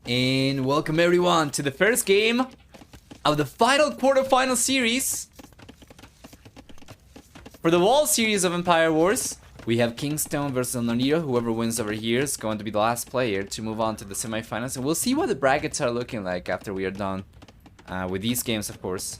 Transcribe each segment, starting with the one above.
And welcome everyone to the first game of the final quarterfinal series for the Wall series of Empire Wars. We have KingstoNe versus ElNoniro. Whoever wins over here is going to be the last player to move on to the semifinals, and we'll see what the brackets are looking like after we are done with these games, of course.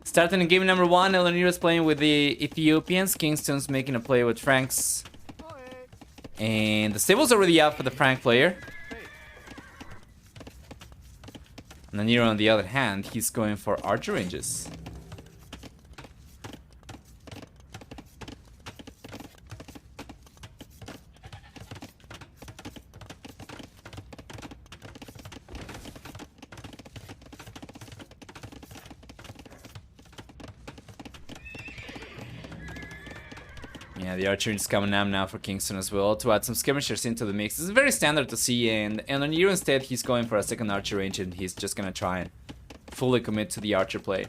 Starting in game number 1, ElNoniro is playing with the Ethiopians. KingstoNe's making a play with Franks. And the stable's already out for the Frank player. ElNoniro, on the other hand, he's going for archer ranges. Yeah, the archer is coming up now for KingstoNe as well to add some skirmishers into the mix. This is very standard to see, and ElNoniro instead, he's going for a second archer range, and he's just gonna try and fully commit to the archer play.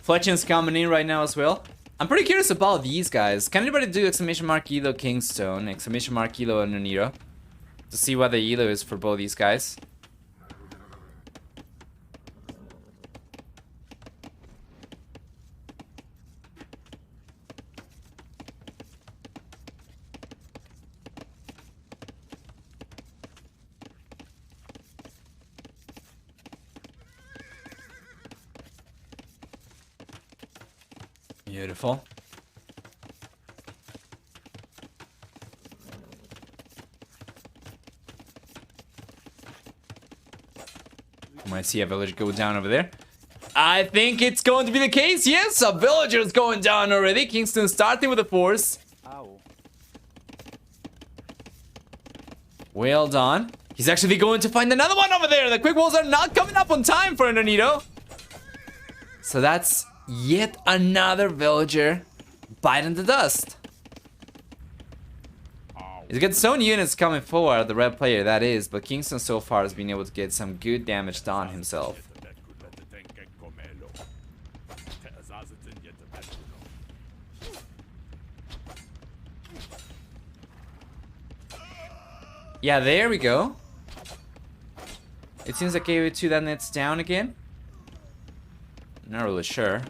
Fletchen's coming in right now as well. I'm pretty curious about these guys. Can anybody do exclamation mark ELO KingstoNe, exclamation mark ELO ElNoniro, to see what the ELO is for both these guys? Beautiful. You might see a villager go down over there. I think it's going to be the case. Yes, a villager is going down already. KingstoNe starting with a force. Well done. He's actually going to find another one over there. The quick walls are not coming up on time for ElNoniro. So that's yet another villager biting the dust. He's got some units coming forward, the red player that is, but KingstoNe so far has been able to get some good damage done himself. Yeah, there we go. It seems like AOE2 that net's down again. Not really sure.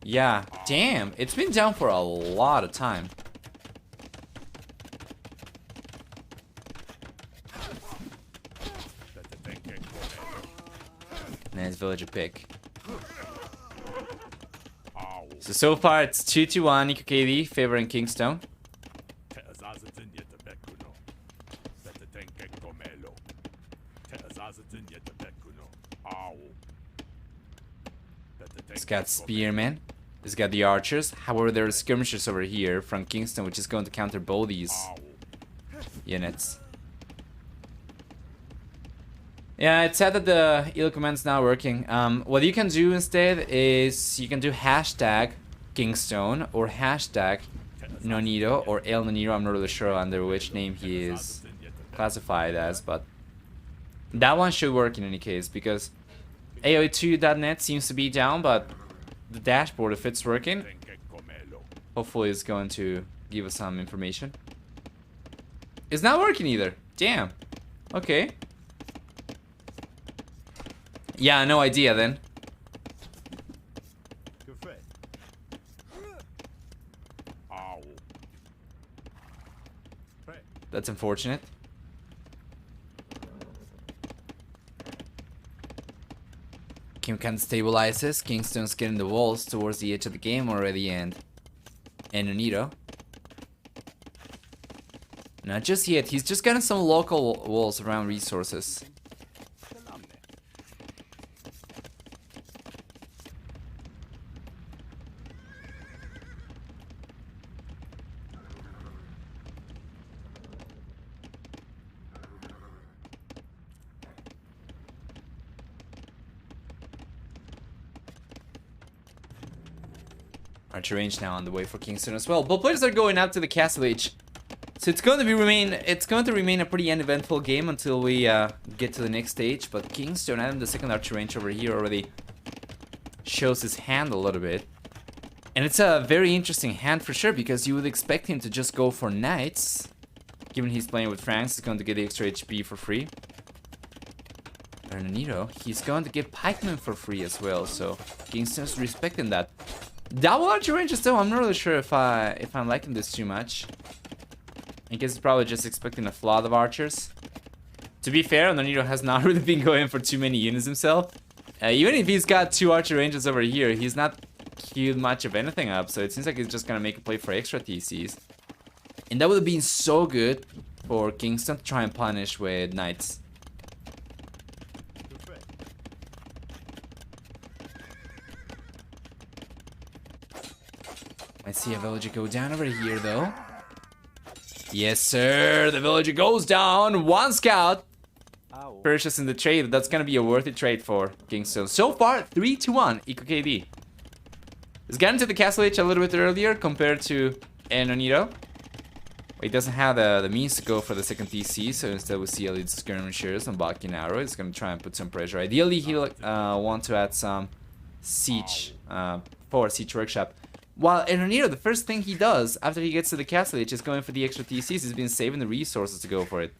Yeah, damn, it's been down for a lot of time. Nice villager pick. So far it's 2-1 EQKD favoring KingstoNe. It's got spearmen. It's got the archers. However, there are skirmishers over here from KingstoNe, which is going to counter both these units. Yeah, it's sad that the ELO command's not working. What you can do instead is you can do hashtag KingstoNe or hashtag ElNoniro or ElNoniro. I'm not really sure under which name he is classified as, but that one should work in any case because AOE2.net seems to be down, but the dashboard, if it's working, hopefully it's going to give us some information. It's not working either. Damn. Okay. Yeah, no idea then. That's unfortunate. Kim can stabilizes. KingstoNe's getting the walls towards the edge of the game already, and ElNoniro. Not just yet. He's just getting some local walls around resources. Archer range now on the way for KingstoNe as well. Both players are going up to the castle age. So it's going to remain a pretty uneventful game until we get to the next stage. But KingstoNe adding the second archer range over here already shows his hand a little bit. And it's a very interesting hand for sure, because you would expect him to just go for knights. Given he's playing with Franks, he's going to get the extra HP for free. ElNoniro, he's going to get pikemen for free as well, so KingstoNe's respecting that. Double archer ranges though, I'm not really sure if I'm liking this too much. I guess he's probably just expecting a flood of archers. To be fair, ElNoniro has not really been going for too many units himself. Even if he's got 2 archer ranges over here, he's not queued much of anything up, so it seems like he's just gonna make a play for extra TCs. And that would have been so good for KingstoNe to try and punish with knights. I see a villager go down over here though. Yes sir, the villager goes down. 1 scout. Purchasing the trade. That's gonna be a worthy trade for KingstoNe. So far, 3-1 eco KD. He's gotten to the castle age a little bit earlier compared to ElNoniro. He doesn't have the means to go for the second TC, so instead we see elite skirmishers and blocking arrow. He's gonna try and put some pressure. Ideally, he'll want to add some siege for siege workshop. While ElNoniro, the first thing he does after he gets to the castle age is going for the extra TCs. He's been saving the resources to go for it.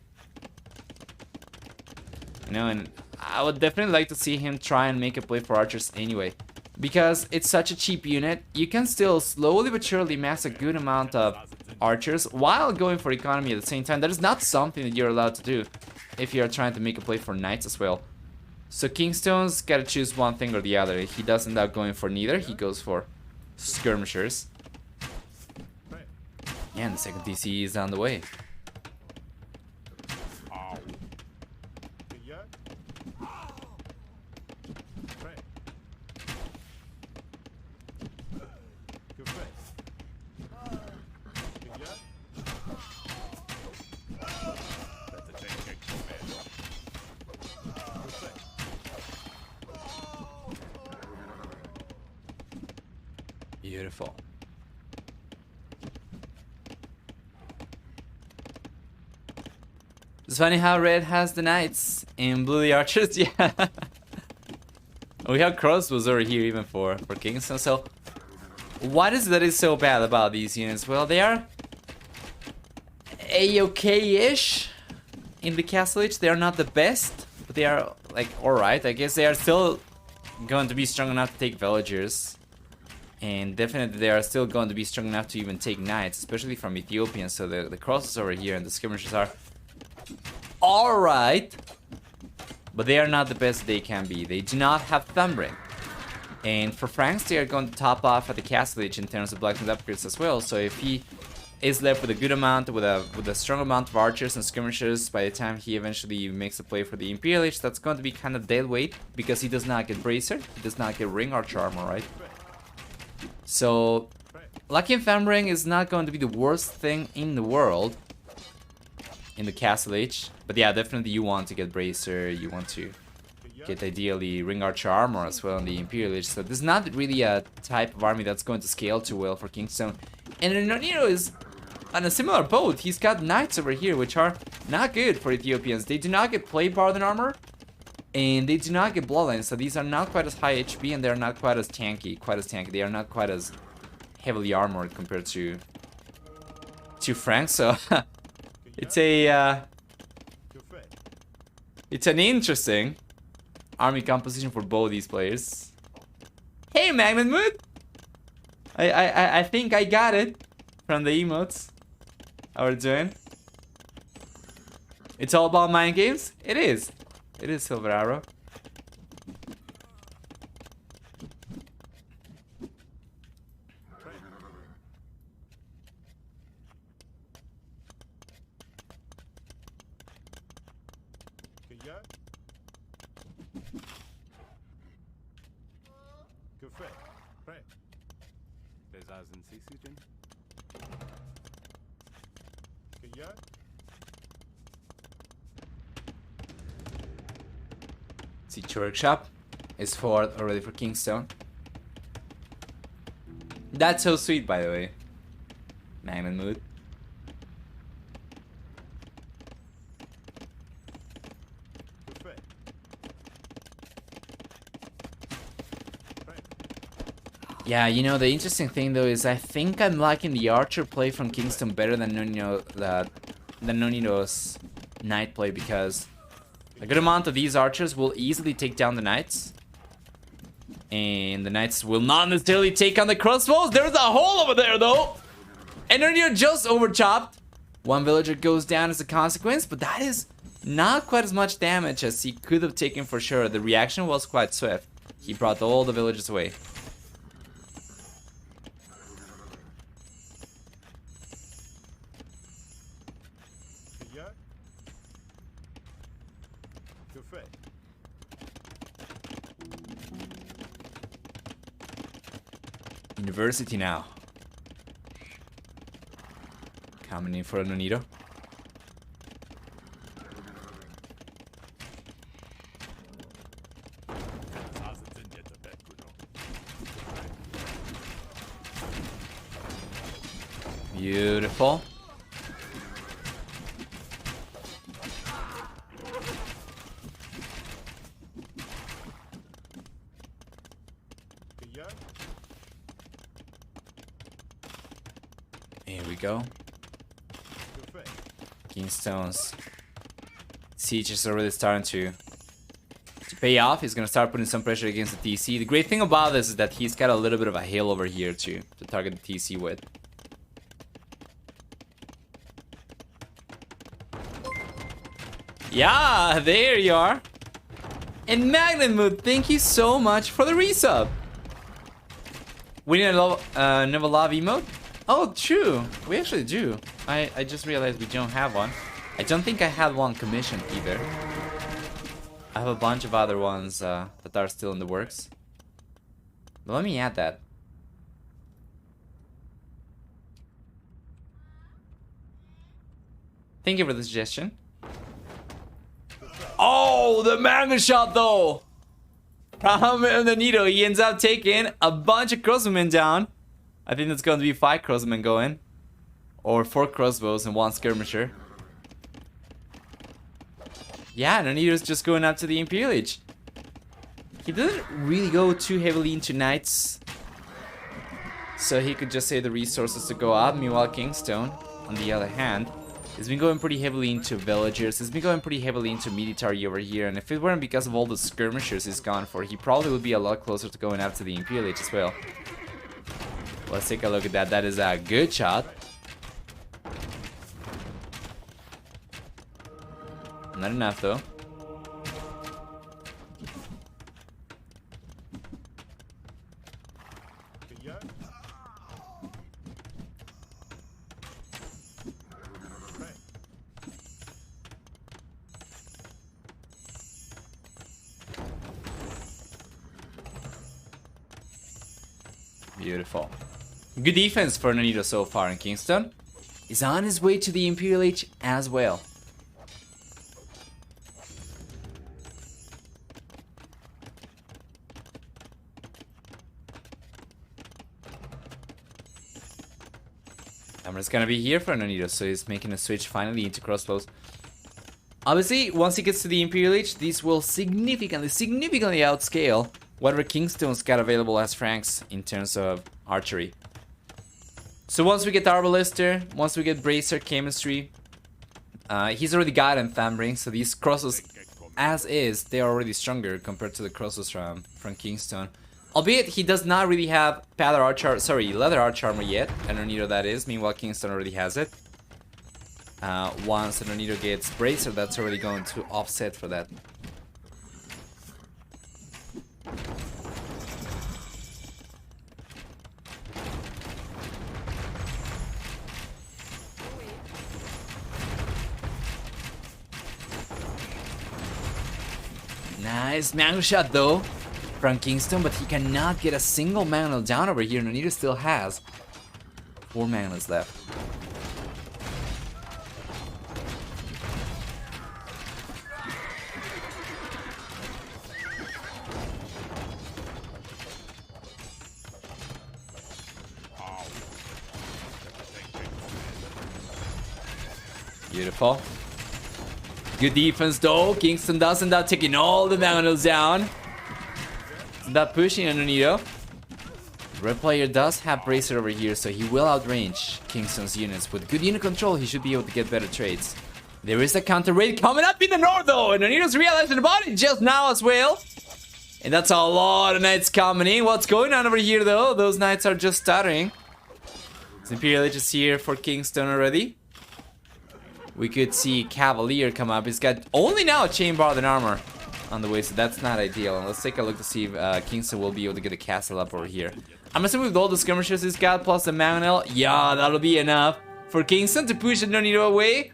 You know, and I would definitely like to see him try and make a play for archers anyway. Because it's such a cheap unit, you can still slowly but surely mass a good amount of archers while going for economy at the same time. That is not something that you're allowed to do if you're trying to make a play for knights as well. So KingstoNe's gotta choose one thing or the other. If he does end up going for neither, he goes for skirmishers. Yeah, and the second TC is on the way. Beautiful. It's funny how red has the knights and blue the archers. Yeah. We have crossbows over here even for KingstoNe. So what is that is so bad about these units? Well, they are a-okay-ish in the castle age. They are not the best, but they are like alright. I guess they are still going to be strong enough to take villagers. And definitely they are still going to be strong enough to even take knights, especially from Ethiopians. So the crosses over here and the skirmishers are alright, but they are not the best they can be. They do not have Thumbring. And for Franks, they are going to top off at the castle age in terms of blacksmith upgrades as well. So if he is left with a good amount, with a strong amount of archers and skirmishers by the time he eventually makes a play for the Imperial Age, that's going to be kind of dead weight because he does not get bracer, he does not get ring archer armor, right? So Lucky and Thumbring is not going to be the worst thing in the world in the castle age, but yeah, definitely you want to get bracer, you want to get ideally ring archer armor as well in the Imperial Age. So this is not really a type of army that's going to scale too well for KingstoNe. And ElNoniro is on a similar boat. He's got knights over here, which are not good for Ethiopians. They do not get plate barden armor, and they do not get bloodlines. So these are not quite as high HP, and they're not quite as tanky. They are not quite as heavily armored compared to Franks. So it's an interesting army composition for both these players. Hey, Magnet Mood! I think I got it from the emotes. How we're doing? It's all about mind games? It is. It is, Silver Arrow. Siege Workshop is forward already for KingstoNe. That's so sweet, by the way. Magnet Mood. Yeah, you know, the interesting thing though is I think I'm liking the archer play from KingstoNe better than Noniro's knight play, because a good amount of these archers will easily take down the knights. And the knights will not necessarily take on the crossbows. There's a hole over there though. And Noniro just overchopped. One villager goes down as a consequence, but that is not quite as much damage as he could have taken for sure. The reaction was quite swift. He brought all the villagers away. University now. Coming in for ElNoniro. Beautiful. Here we go. KingstoNe's siege is already starting to pay off. He's gonna start putting some pressure against the TC. The great thing about this is that he's got a little bit of a hill over here to target the TC with. Yeah, there you are. And Magnet Mood, thank you so much for the resub. We need a Novolov emote? Oh, true. We actually do. I just realized we don't have one. I don't think I had one commissioned either. I have a bunch of other ones that are still in the works. But let me add that. Thank you for the suggestion. Oh, the manga shot though! From ElNoniro, he ends up taking a bunch of crossbowmen down. I think that's going to be 5 crossbowmen going. Or 4 crossbows and 1 skirmisher. Yeah, ElNoniro's just going up to the Imperial Age. He doesn't really go too heavily into knights, so he could just save the resources to go up. Meanwhile, KingstoNe, on the other hand, has been going pretty heavily into villagers. He's been going pretty heavily into military over here. And if it weren't because of all the skirmishers he's gone for, he probably would be a lot closer to going up to the Imperial Age as well. Let's take a look at that. That is a good shot. Not enough though. Beautiful. Good defense for ElNoniro so far, and KingstoNe is on his way to the Imperial Age as well. Hammer's gonna be here for ElNoniro, so he's making a switch finally into crossbows. Obviously, once he gets to the Imperial Age, these will significantly outscale whatever KingstoNe's got available as Franks in terms of archery. So once we get Arbalister, once we get Bracer, Chemistry, he's already got Enthambering, so these crosses, as is, they are already stronger compared to the crosses from KingstoNe. Albeit, he does not really have leather arch armor yet, ElNoniro that is, meanwhile KingstoNe already has it. Once ElNoniro gets Bracer, that's already going to offset for that. Nice mangle shot though from KingstoNe, but he cannot get a single mangle down over here. ElNoniro still has 4 mangles left. Beautiful. Good defense though. KingstoNe does end up taking all the mangles down. End up pushing ElNoniro. Red player does have Bracer over here, so he will outrange KingstoNe's units. With good unit control, he should be able to get better trades. There is a counter raid coming up in the north, though, and ElNoniro's realizing about it just now as well. And that's a lot of knights coming in. What's going on over here, though? Those knights are just stuttering. Imperial Age is here for KingstoNe already. We could see Cavalier come up. He's got only now a chain bar and armor on the way, so that's not ideal. And let's take a look to see if KingstoNe will be able to get a castle up over here. I'm assuming with all the skirmishers he's got, plus the Manuel, yeah, that'll be enough for KingstoNe to push ElNoniro away.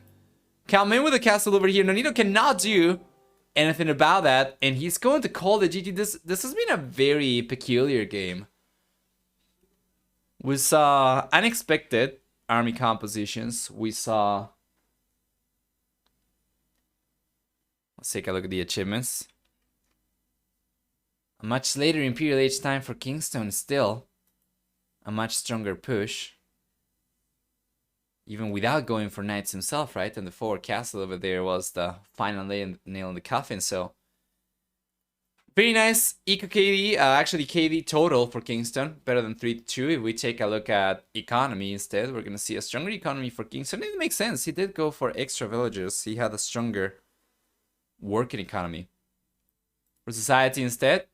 Come in with a castle over here. ElNoniro cannot do anything about that, and he's going to call the GG. This has been a very peculiar game. We saw unexpected army compositions. We saw... Let's take a look at the achievements. A much later Imperial Age time for KingstoNe, still a much stronger push. Even without going for knights himself, right? And the forward castle over there was the final nail in the coffin, so... Very nice eco KD, actually KD total for KingstoNe, better than 3-2. If we take a look at economy instead, we're gonna see a stronger economy for KingstoNe. It makes sense, he did go for extra villages, he had a stronger working economy. For society instead,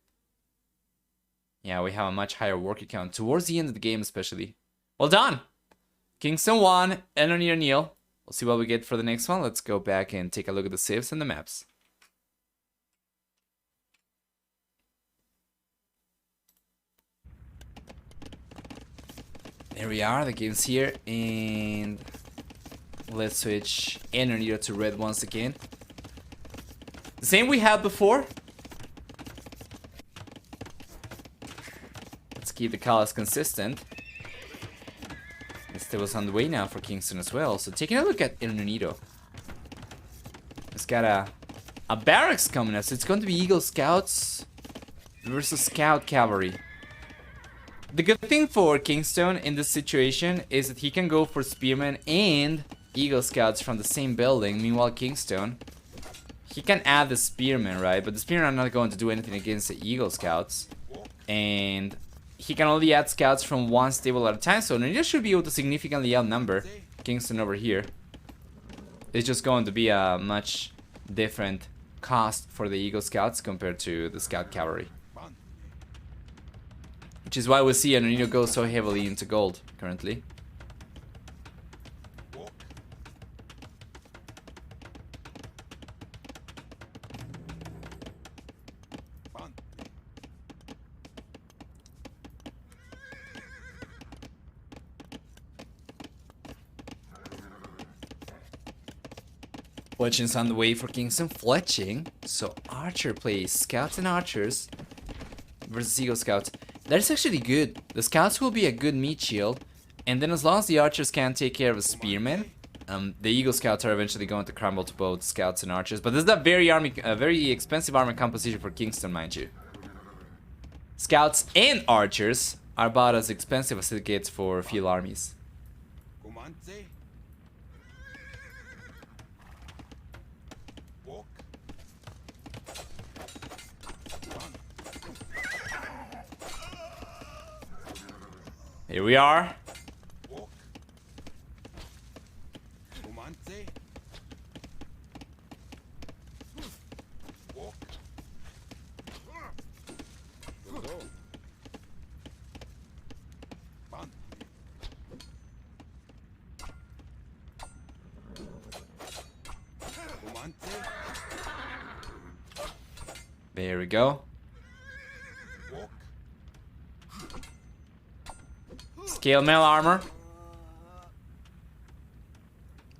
yeah, we have a much higher worker count towards the end of the game, especially. Well done! KingstoNe 1, ElNoniro nil. We'll see what we get for the next one. Let's go back and take a look at the saves and the maps. There we are, the game's here, and let's switch ElNoniro to red once again. The same we had before. Let's keep the colors consistent. It was on the way now for KingstoNe as well. So taking a look at ElNoniro. It's got a barracks coming up. So it's going to be Eagle Scouts versus Scout Cavalry. The good thing for KingstoNe in this situation is that he can go for Spearmen and Eagle Scouts from the same building. Meanwhile, KingstoNe, he can add the Spearmen, right? But the Spearmen are not going to do anything against the Eagle Scouts. And he can only add scouts from one stable at a time, so ElNoniro should be able to significantly outnumber KingstoNe over here. It's just going to be a much different cost for the Eagle Scouts compared to the Scout Cavalry. Which is why we see ElNoniro go so heavily into gold currently. Fletching's on the way for KingstoNe. Fletching. So Archer plays Scouts and Archers versus Eagle Scouts. That is actually good. The Scouts will be a good meat shield. And then as long as the Archers can take care of the Spearmen, the Eagle Scouts are eventually going to crumble to both Scouts and Archers. But this is a very expensive armor composition for KingstoNe, mind you. Scouts and Archers are about as expensive as it gets for field armies. Here we are. There we go. Scale mail armor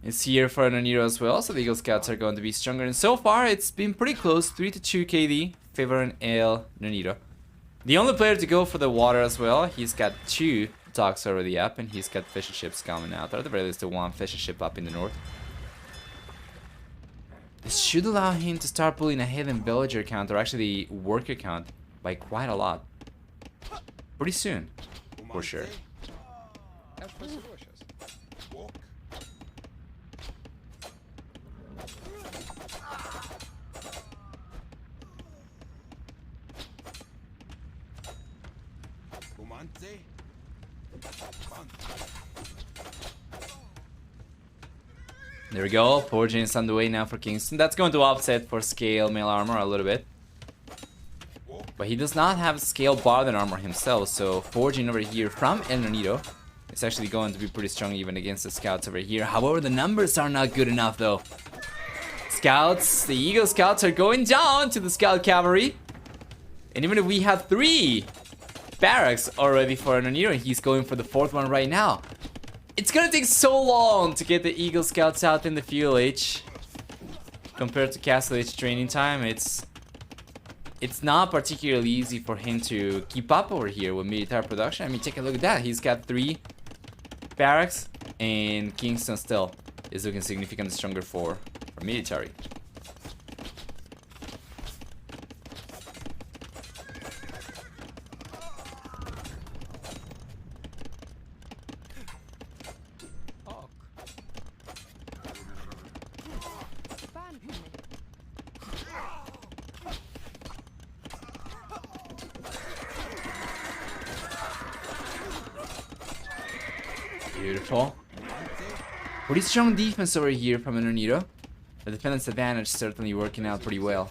is here for ElNoniro as well, so the Eagle Scouts are going to be stronger. And so far, it's been pretty close, 3-2 KD, favoring ElNoniro. The only player to go for the water as well, he's got 2 docks already up, and he's got fishing ships coming out, or at the very least, the 1 fishing ship up in the north. This should allow him to start pulling ahead in villager count, or actually worker count, by quite a lot. Pretty soon, for sure. There we go. Forging is on the way now for Kingston. That's going to offset for scale mail armor a little bit. But he does not have scale Barden armor himself, so forging over here from ElNoniro is actually going to be pretty strong even against the scouts over here. However, the numbers are not good enough though. Scouts, the Eagle Scouts are going down to the Scout Cavalry. And even if we have 3 barracks already for ElNoniro, he's going for the 4th one right now. It's gonna take so long to get the Eagle Scouts out in the Fuel Age. Compared to Castle Age training time, it's not particularly easy for him to keep up over here with military production. I mean, take a look at that. He's got 3 barracks, and Kingston still is looking significantly stronger for military. Beautiful. Pretty strong defense over here from ElNoniro. The defense advantage certainly working out pretty well.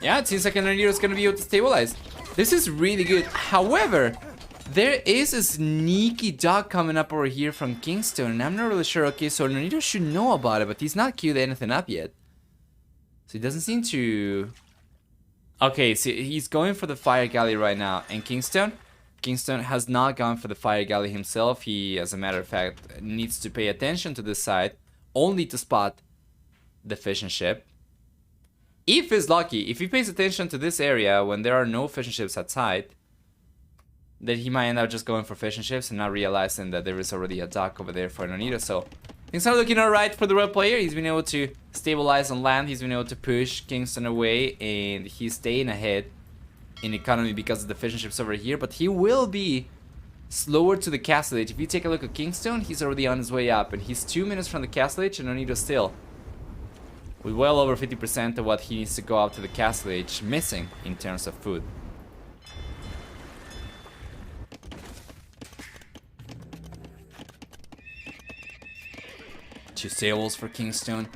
Yeah, it seems like ElNoniro is going to be able to stabilize. This is really good. However, there is a sneaky dog coming up over here from KingstoNe, and I'm not really sure. Okay, so ElNoniro should know about it, but he's not queued anything up yet. So he doesn't seem to... Okay, so he's going for the fire galley right now. And KingstoNe has not gone for the fire galley himself. He, as a matter of fact, needs to pay attention to this side, only to spot the fishing ship. If he's lucky, if he pays attention to this area when there are no fishing ships outside, then he might end up just going for fishing ships and not realizing that there is already a dock over there for ElNoniro. So things are looking alright for the red player. He's been able to stabilize on land. He's been able to push KingstoNe away, and he's staying ahead in economy because of the fishing ships over here. But he will be slower to the castle age. If you take a look at KingstoNe, he's already on his way up, and he's 2 minutes from the castle age, and ElNoniro still with well over 50% of what he needs to go up to the castle age missing in terms of food. Two sails for KingstoNe.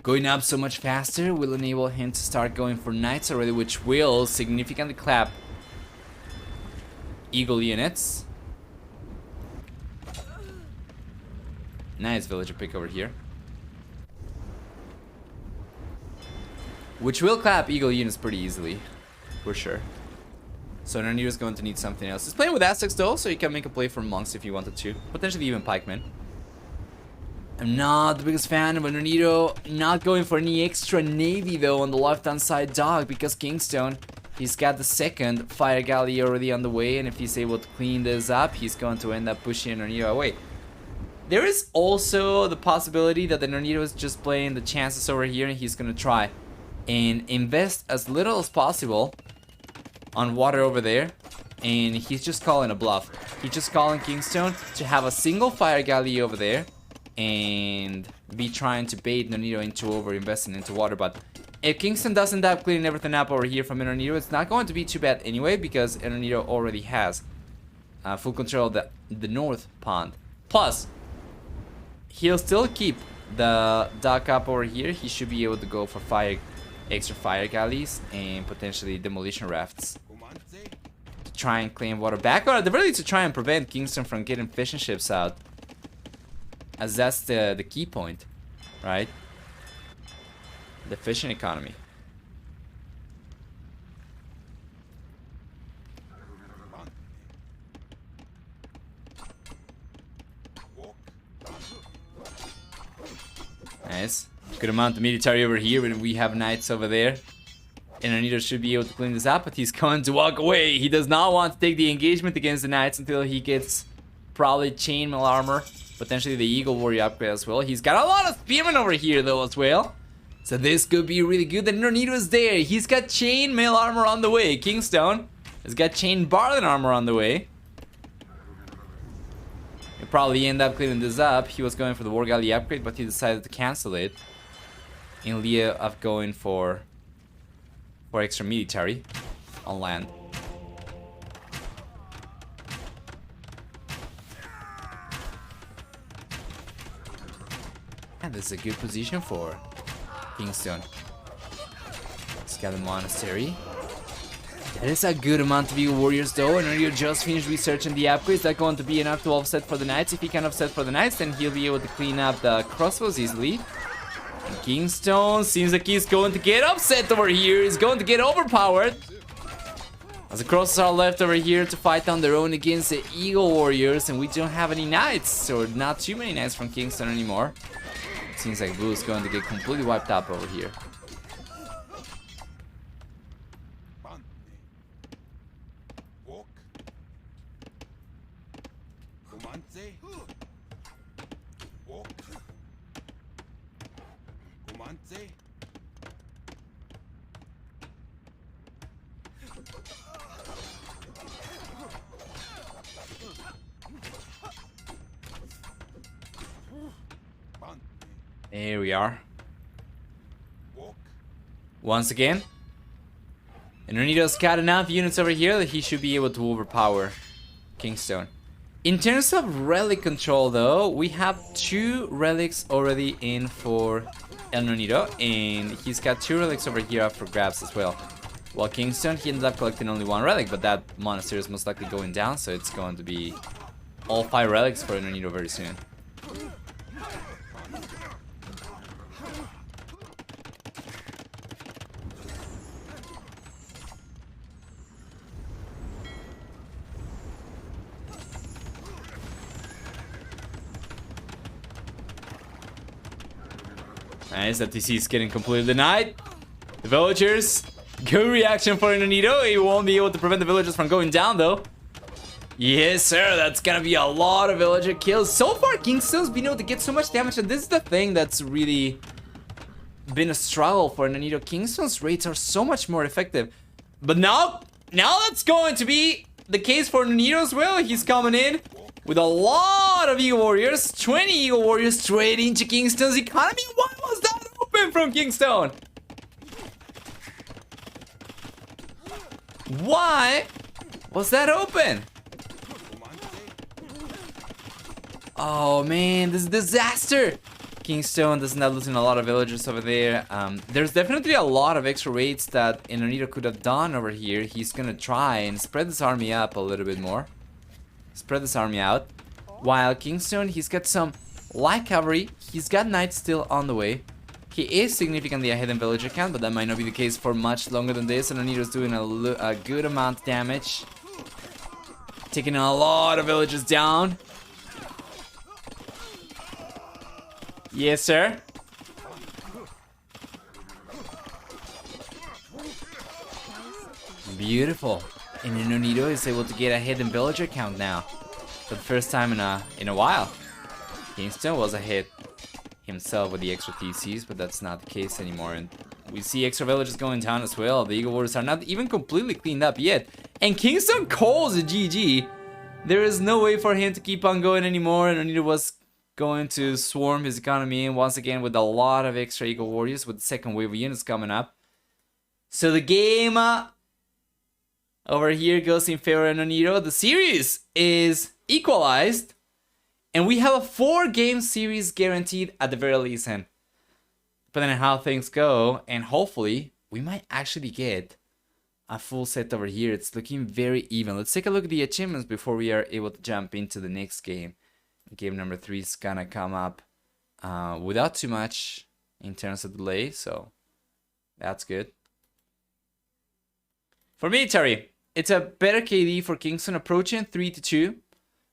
Going up so much faster will enable him to start going for knights already, which will significantly clap Eagle units. Nice villager pick over here. Which will clap Eagle units pretty easily, for sure. So ElNoniro is going to need something else. He's playing with Aztecs though, so you can make a play for monks if you wanted to. Potentially even pikemen. I'm not the biggest fan of ElNoniro not going for any extra navy though on the left-hand side dock, because KingstoNe, he's got the 2nd fire galley already on the way, and if he's able to clean this up, he's going to end up pushing ElNoniro away. There is also the possibility that ElNoniro is just playing the chances over here, and he's going to try and invest as little as possible on water over there, and he's just calling a bluff. He's just calling KingstoNe to have a single fire galley over there and be trying to bait ElNoniro into over-investing into water. But if KingstoNe does end up cleaning everything up over here from ElNoniro, it's not going to be too bad anyway, because ElNoniro already has full control of the north pond. Plus, he'll still keep the dock up over here. He should be able to go for extra fire galleys and potentially demolition rafts to try and claim water back, or at the very least to try and prevent KingstoNe from getting fishing ships out, as that's the key point, right? The fishing economy. Nice. Good amount of military over here, and we have knights over there. And ElNoniro should be able to clean this up, but he's going to walk away. He does not want to take the engagement against the knights until he gets probably chainmail armor, potentially the Eagle Warrior upgrade as well. He's got a lot of spearmen over here though as well, so this could be really good. And ElNoniro is there. He's got chainmail armor on the way. KingstoNe has got chain Barlin armor on the way. probably end up cleaning this up. He was going for the War Galley upgrade, but he decided to cancel it in lieu of going for extra military on land. And this is a good position for KingstoNe. He's got the monastery. That is a good amount of Eagle Warriors though, and Ro8 just finished researching the upgrades. That's going to be enough to offset for the Knights. If he can offset for the Knights, then he'll be able to clean up the crossbows easily. And KingstoNe seems like he's going to get upset over here. He's going to get overpowered. As the crosses are left over here to fight on their own against the Eagle Warriors, and we don't have any Knights, or not too many Knights from KingstoNe anymore. Seems like Blue is going to get completely wiped up over here. Here we are. Once again. And Ro8's got enough units over here that he should be able to overpower KingstoNe. In terms of relic control though, we have 2 relics already in for ElNoniro, and he's got 2 relics over here up for grabs as well. While KingstoNe, he ended up collecting only 1 relic, but that monastery is most likely going down, so it's going to be all 5 relics for ElNoniro very soon. Nice, that TC is getting completely denied. The villagers, good reaction for ElNoniro. He won't be able to prevent the villagers from going down though. Yes sir, that's gonna be a lot of villager kills. So far KingstoNe's been able to get so much damage, and this is the thing that's really been a struggle for ElNoniro. KingstoNe's raids are so much more effective. But now that's going to be the case for ElNoniro as well. He's coming in with a lot of Eagle Warriors, 20 Eagle Warriors straight into KingstoNe's economy. Why was that open from KingstoNe? Why was that open? Oh man, this is a disaster. KingstoNe does not losing a lot of villagers over there. There's definitely a lot of extra raids that ElNoniro could have done over here. He's gonna try and spread this army up a little bit more. Spread this army out. While KingstoNe, he's got some light cavalry. He's got knights still on the way. He is significantly ahead in villager count, but that might not be the case for much longer than this. ElNoniro's doing a good amount of damage. Taking a lot of villagers down. Yes, sir. Beautiful. And ElNoniro is able to get ahead in villager count now. For the first time in a while. KingstoNe was ahead himself with the extra TCs, but that's not the case anymore. And we see extra villagers going down as well. The Eagle Warriors are not even completely cleaned up yet. And KingstoNe calls a GG. There is no way for him to keep on going anymore. And ElNoniro was going to swarm his economy in once again with a lot of extra Eagle Warriors with the second wave of units coming up. So the game over here goes in favor of ElNoniro. The series is equalized, and we have a 4-game series guaranteed at the very least. And depending on how things go, and hopefully we might actually get a full set over here. It's looking very even. Let's take a look at the achievements before we are able to jump into the next game. Game number 3 is gonna come up without too much in terms of delay, so that's good. For military, it's a better KD for KingstoNe, approaching 3-2.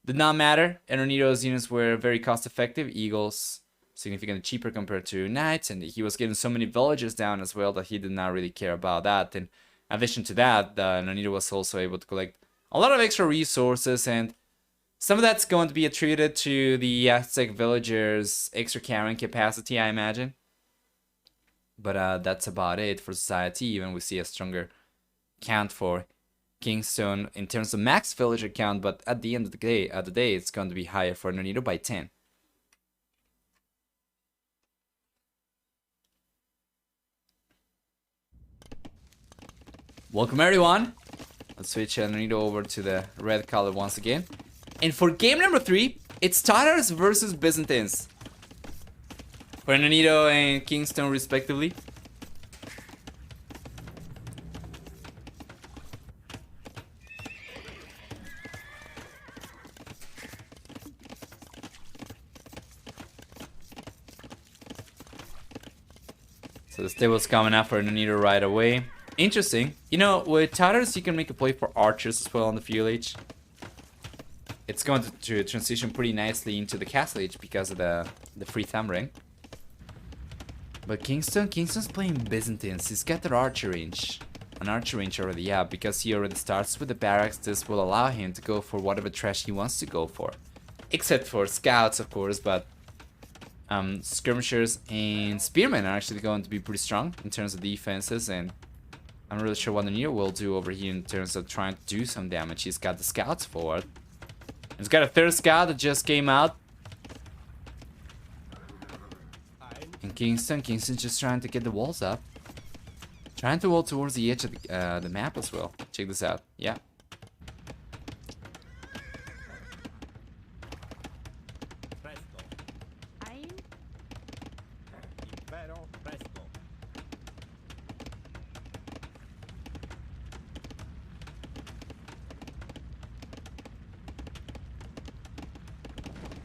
Did not matter. ElNoniro's units were very cost effective. Eagles significantly cheaper compared to Knights, and he was getting so many villagers down as well that he did not really care about that. And in addition to that, ElNoniro was also able to collect a lot of extra resources, and some of that's going to be attributed to the Aztec villagers' extra carrying capacity, I imagine. But that's about it for society. Even we see a stronger count for Kingstone in terms of max villager count, but at the end of the day, it's going to be higher for ElNoniro by 10. Welcome everyone. Let's switch ElNoniro over to the red color once again. And for game number 3, it's Tatars versus Byzantines. For ElNoniro and Kingstone respectively. So the stable's coming out for ElNoniro right away. Interesting. You know, with Tatars, you can make a play for archers as well on the field age. It's going to transition pretty nicely into the castle age because of the free thumb ring. But Kingstone's playing Byzantines. He's got that archer range. An archer range already, yeah, because he already starts with the barracks. This will allow him to go for whatever trash he wants to go for. Except for scouts, of course, but skirmishers and spearmen are actually going to be pretty strong in terms of defenses, and I'm not really sure what ElNoniro will do over here in terms of trying to do some damage. He's got the scouts forward. He's got a third scout that just came out. And Kingston's just trying to get the walls up. Trying to wall towards the edge of the map as well. Check this out. Yeah.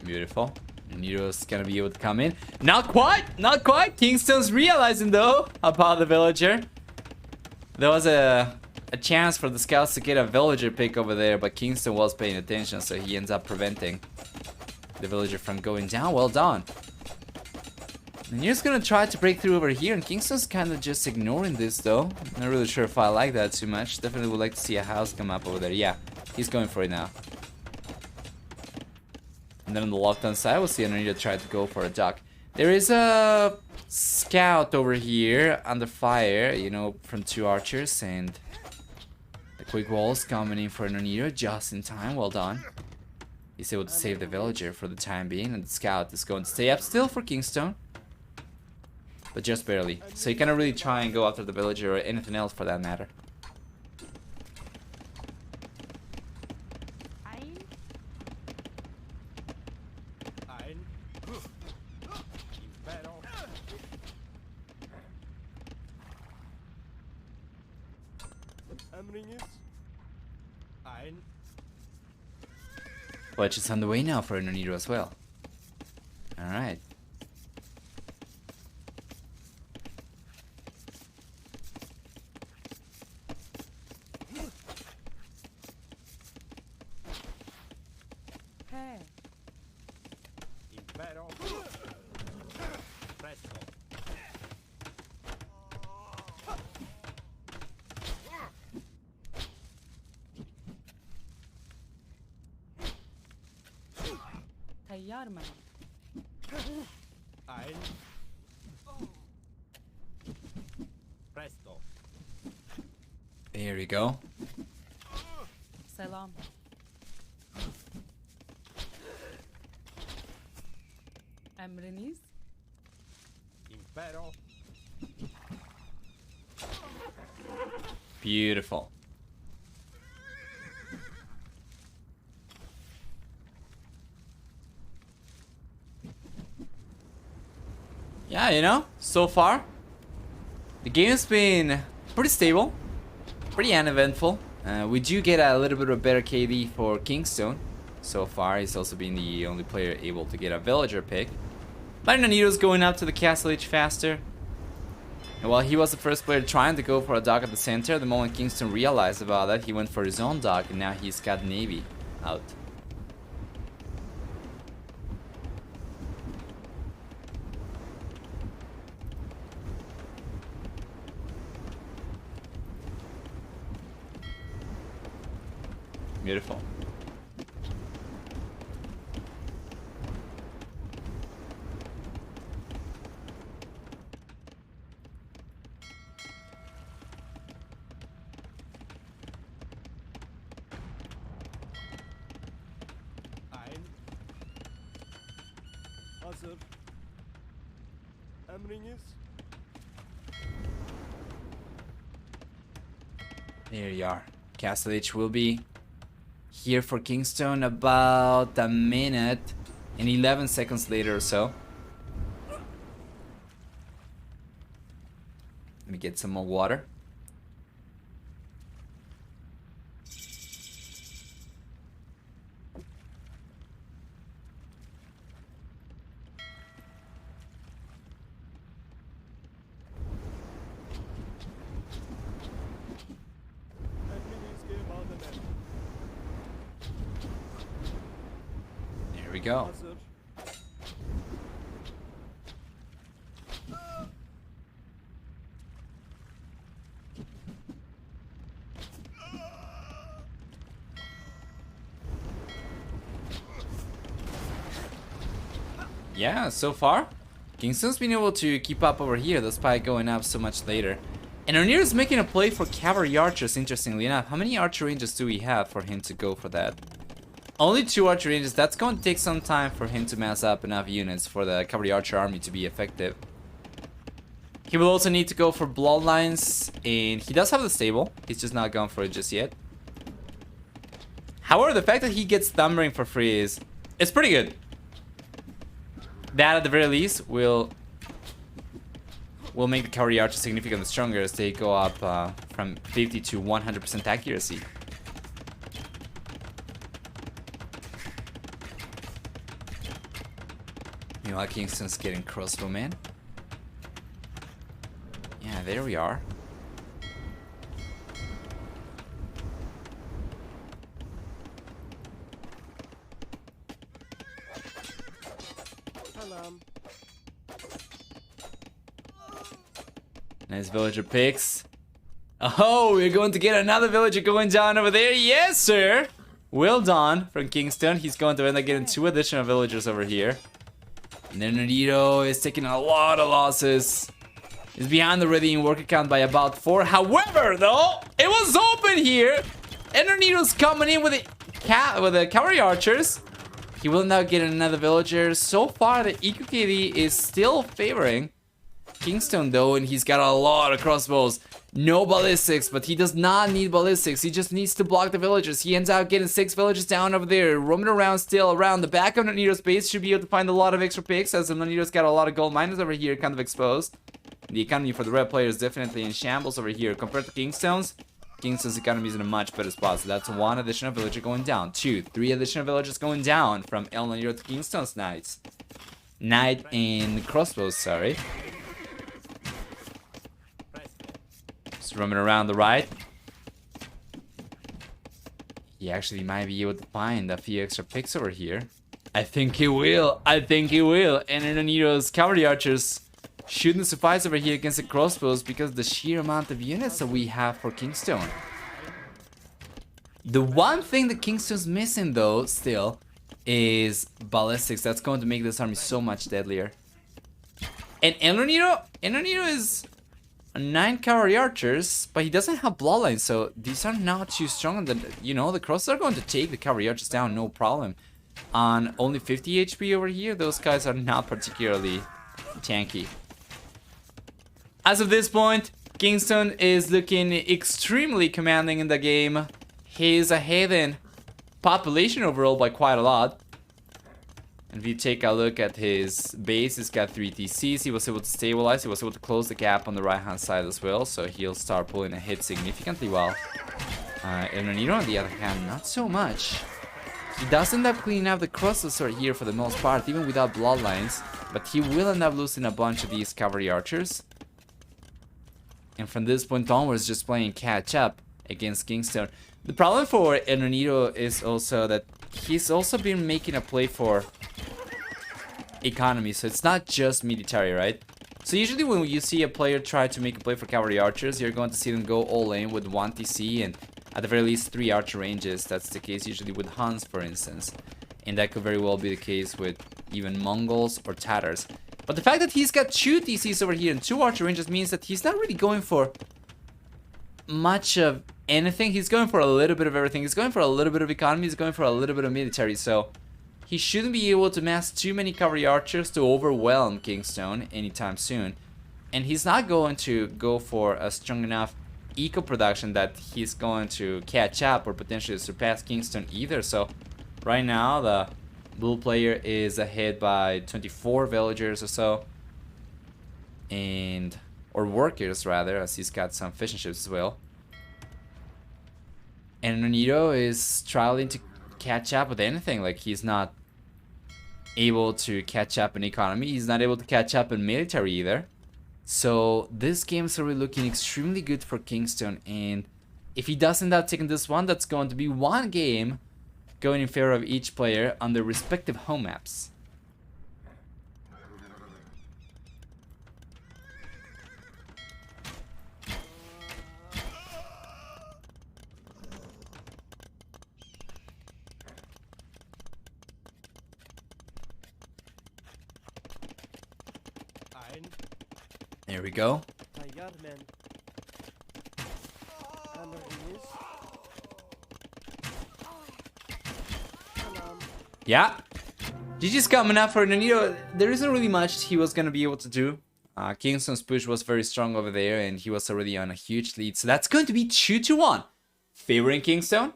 Beautiful. ElNoniro's gonna be able to come in. Not quite! Not quite! Kingstone's realizing though about the villager. There was a chance for the scouts to get a villager pick over there, but Kingstone was paying attention, so he ends up preventing the villager from going down. Well done. ElNoniro's gonna try to break through over here, and Kingstone's kind of just ignoring this though. Not really sure if I like that too much. Definitely would like to see a house come up over there. Yeah, he's going for it now. And then on the lockdown side, we'll see ElNoniro try to go for a duck. There is a scout over here under fire, you know, from 2 archers, and the quick walls coming in for ElNoniro just in time. Well done. He's able to save the villager for the time being, and the scout is going to stay up still for Kingstone, but just barely. So you cannot really try and go after the villager or anything else for that matter. Which is on the way now for ElNoniro as well. Alright. There we go. Selam. Emriniz? Impero. Beautiful. Yeah, you know, so far the game's been pretty stable, pretty uneventful. We do get a little bit of a better KD for Kingstone so far. He's also been the only player able to get a villager pick. But ElNoniro's going up to the castle age faster. And while he was the first player trying to go for a dock at the center, the moment Kingstone realized about that, he went for his own dock, and now he's got Navy out. Beautiful. Hazır. Emriniz. There you are. Castle H will be here for KingstoNe about a minute and 11 seconds later or so. Let me get some more water. Emriniz gemalıdır. There we go. Hazır. Yeah, so far, KingstoNe's been able to keep up over here despite going up so much later. And ElNoniro's making a play for cavalry archers, interestingly enough. How many archer ranges do we have for him to go for that? Only 2 archer ranges. That's going to take some time for him to mass up enough units for the cavalry archer army to be effective. He will also need to go for bloodlines, and he does have the stable. He's just not going for it just yet. However, the fact that he gets Thumbering for free is pretty good. That, at the very least, will make the cavalry archers significantly stronger as they go up from 50 to 100% accuracy. Meanwhile, KingstoNe's getting crossbowmen. Yeah, there we are. Salam. Nice villager picks. Oh, we're going to get another villager going down over there. Yes, sir. Well done from KingstoNe. He's going to end up getting 2 additional villagers over here. And then ElNoniro is taking a lot of losses. He's behind already in work account by about 4. However, though, it was open here. And ElNoniro's coming in with the cavalry archers. He will now get another villager. So far, the EQKD is still favoring KingstoNe, though, and he's got a lot of crossbows. No ballistics, but he does not need ballistics. He just needs to block the villagers. He ends up getting 6 villagers down over there, roaming around still around the back of ElNoniro's base. Should be able to find a lot of extra picks, as ElNoniro's got a lot of gold miners over here kind of exposed. The economy for the red player is definitely in shambles over here. Compared to KingstoNe's economy is in a much better spot. So that's 1 additional villager going down. 2, 3 additional villagers going down from ElNoniro to KingstoNe's knights. Knight and crossbows, sorry. Just roaming around the right. He actually might be able to find a few extra picks over here. I think he will. I think he will. And ElNoniro's cavalry archers shouldn't suffice over here against the crossbows because of the sheer amount of units that we have for KingstoNe. The one thing that KingstoNe's missing, though, still, is ballistics. That's going to make this army so much deadlier. And ElNoniro is 9 cavalry archers, but he doesn't have bloodlines, so these are not too strong. The crosses are going to take the cavalry archers down, no problem. On only 50 HP over here, those guys are not particularly tanky. As of this point, KingstoNe is looking extremely commanding in the game. He's ahead in population overall by quite a lot. And if you take a look at his base, he's got 3 TCs. He was able to stabilize. He was able to close the gap on the right-hand side as well. So he'll start pulling ahead significantly well. ElNoniro, on the other hand, not so much. He does end up cleaning up the crosses right here for the most part, even without bloodlines. But he will end up losing a bunch of these cavalry archers. And from this point onwards, just playing catch-up against KingstoNe. The problem for ElNoniro is also that he's also been making a play for economy, so it's not just military, right? So usually when you see a player try to make a play for cavalry archers, you're going to see them go all in with 1 TC and at the very least 3 archer ranges. That's the case usually with Huns, for instance. And that could very well be the case with even Mongols or Tatars. But the fact that he's got 2 TCs over here and 2 archer ranges means that he's not really going for much of anything. He's going for a little bit of everything. He's going for a little bit of economy. He's going for a little bit of military. So he shouldn't be able to mass too many cavalry archers to overwhelm KingstoNe anytime soon. And he's not going to go for a strong enough eco production that he's going to catch up or potentially surpass KingstoNe either. So right now the blue player is ahead by 24 villagers or so, and or workers rather, as he's got some fishing ships as well. And ElNoniro is struggling to catch up with anything. Like, he's not able to catch up in economy, he's not able to catch up in military either. So this game's already looking extremely good for KingstoNe, and if he does end up taking this one, that's going to be one game going in favor of each player on their respective home maps. There we go. Yeah. GG's coming up for ElNoniro. There isn't really much he was going to be able to do. KingstoNe's push was very strong over there, and he was already on a huge lead. So that's going to be 2-1. Favoring KingstoNe.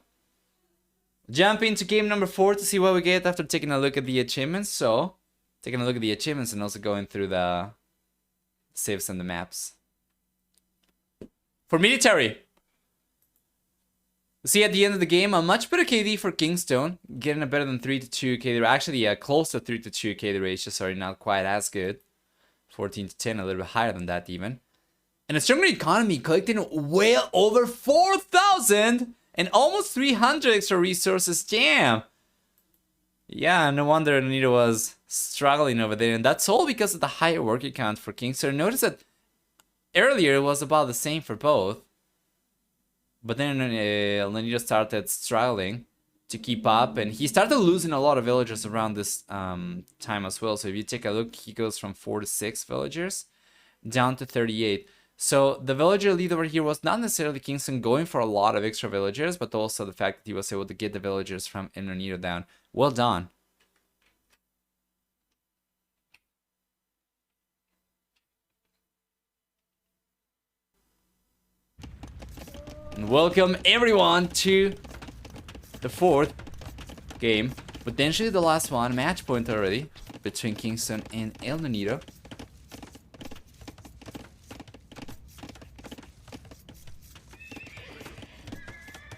Jump into game number 4 to see what we get after taking a look at the achievements. So, taking a look at the achievements and also going through the saves and the maps. For military, see at the end of the game a much better KD for KingstoNe, getting a better than 3-2 KD, actually close to 3-2 KD ratio, sorry, not quite as good. 14-10, a little bit higher than that even. And a stronger economy, collecting well over 4,000 and almost 300 extra resources. Damn. Yeah, no wonder ElNoniro was struggling over there, and that's all because of the higher worker count for KingstoNe. Notice that earlier it was about the same for both, but then ElNoniro started struggling to keep up, and he started losing a lot of villagers around this time as well. So if you take a look, he goes from 4 to 6 villagers down to 38. So the villager lead over here was not necessarily KingstoNe going for a lot of extra villagers, but also the fact that he was able to get the villagers from ElNoniro down. Well done. And welcome everyone to the 4th game, potentially the last one, match point already between KingstoNe and ElNoniro.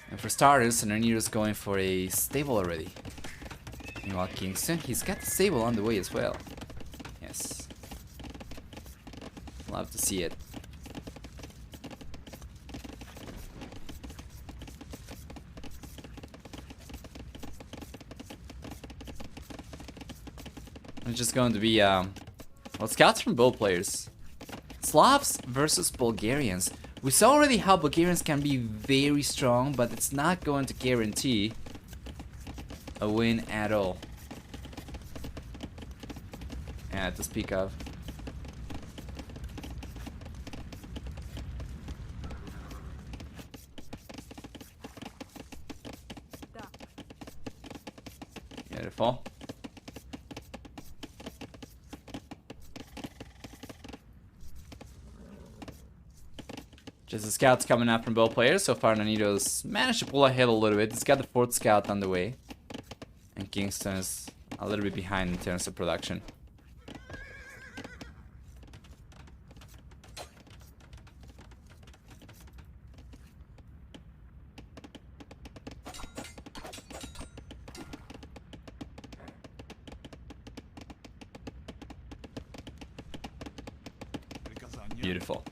And for starters, ElNoniro's going for a stable already. Meanwhile, KingstoNe, he's got the stable on the way as well. Yes. Love to see it. It's just going to be, well, scouts from both players. Slavs versus Bulgarians. We saw already how Bulgarians can be very strong, but it's not going to guarantee a win at all. Yeah, to speak of. Beautiful. Just the scouts coming out from both players. So far, ElNoniro's managed to pull ahead a little bit. He's got the 4th scout on the way. And KingstoNe is a little bit behind in terms of production. Beautiful.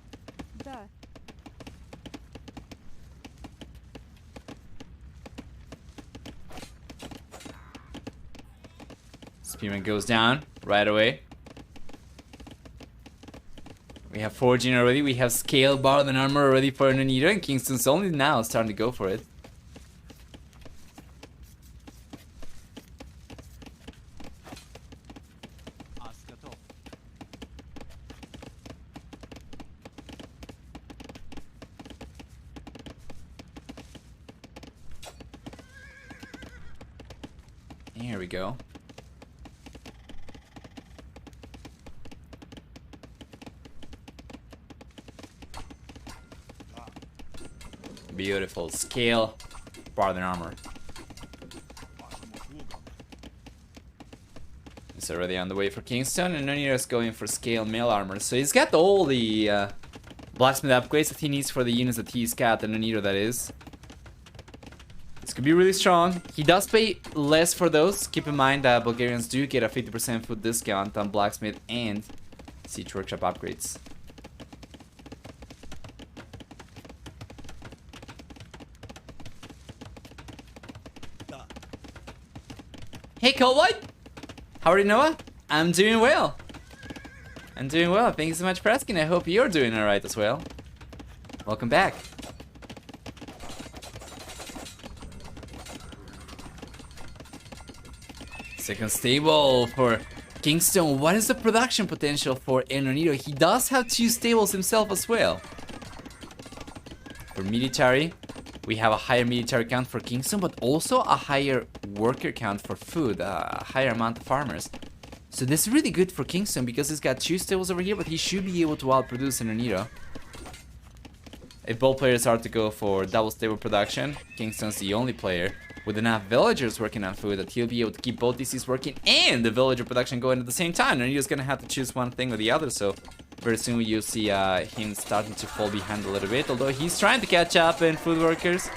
Spearman goes down right away. We have forging already. We have scale, bar, and armor already for ElNoniro, and KingstoNe's only now starting to go for it. There we go. Beautiful. Scale. Barden armor. It's already on the way for KingstoNe, and ElNoniro is going for scale mail armor. So he's got all the blacksmith upgrades that he needs for the units that he's got, and ElNoniro that is. This could be really strong. He does pay less for those. Keep in mind that Bulgarians do get a 50% food discount on blacksmith and siege workshop upgrades. Hey Cowboy! How are you, Noah? I'm doing well. I'm doing well. Thank you so much for asking. I hope you're doing alright as well. Welcome back. Second stable for KingstoNe. What is the production potential for ElNoniro? He does have 2 stables himself as well. For military, we have a higher military count for KingstoNe, but also a higher worker count for food, a higher amount of farmers. So this is really good for KingstoNe because he's got 2 stables over here, but he should be able to outproduce ElNoniro. If both players are to go for double stable production, KingstoNe's the only player with enough villagers working on food that he'll be able to keep both DCs working and the villager production going at the same time. ElNoniro's gonna have to choose one thing or the other, so very soon you'll see him starting to fall behind a little bit, although he's trying to catch up in food workers.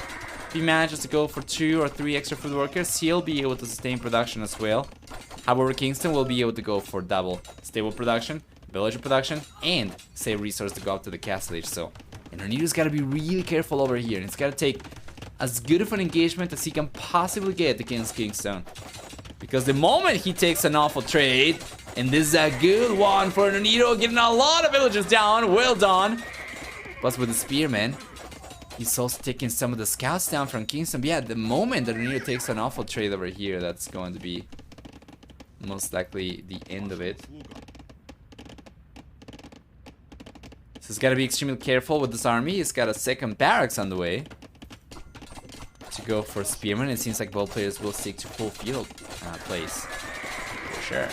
If he manages to go for 2 or 3 extra food workers, he'll be able to sustain production as well. However, KingstoNe will be able to go for double stable production, villager production, and save resources to go up to the castle age. So ElNoniro's gotta be really careful over here, and it's gotta take as good of an engagement as he can possibly get against KingstoNe. Because the moment he takes an awful trade, and this is a good one for ElNoniro, getting a lot of villagers down, well done. Plus with the spearman, he's also taking some of the scouts down from KingstoNe. But yeah, the moment that ElNoniro takes an awful trade over here, that's going to be most likely the end of it. So he's got to be extremely careful with this army. He's got a second barracks on the way to go for spearman. It seems like both players will stick to full field plays for sure.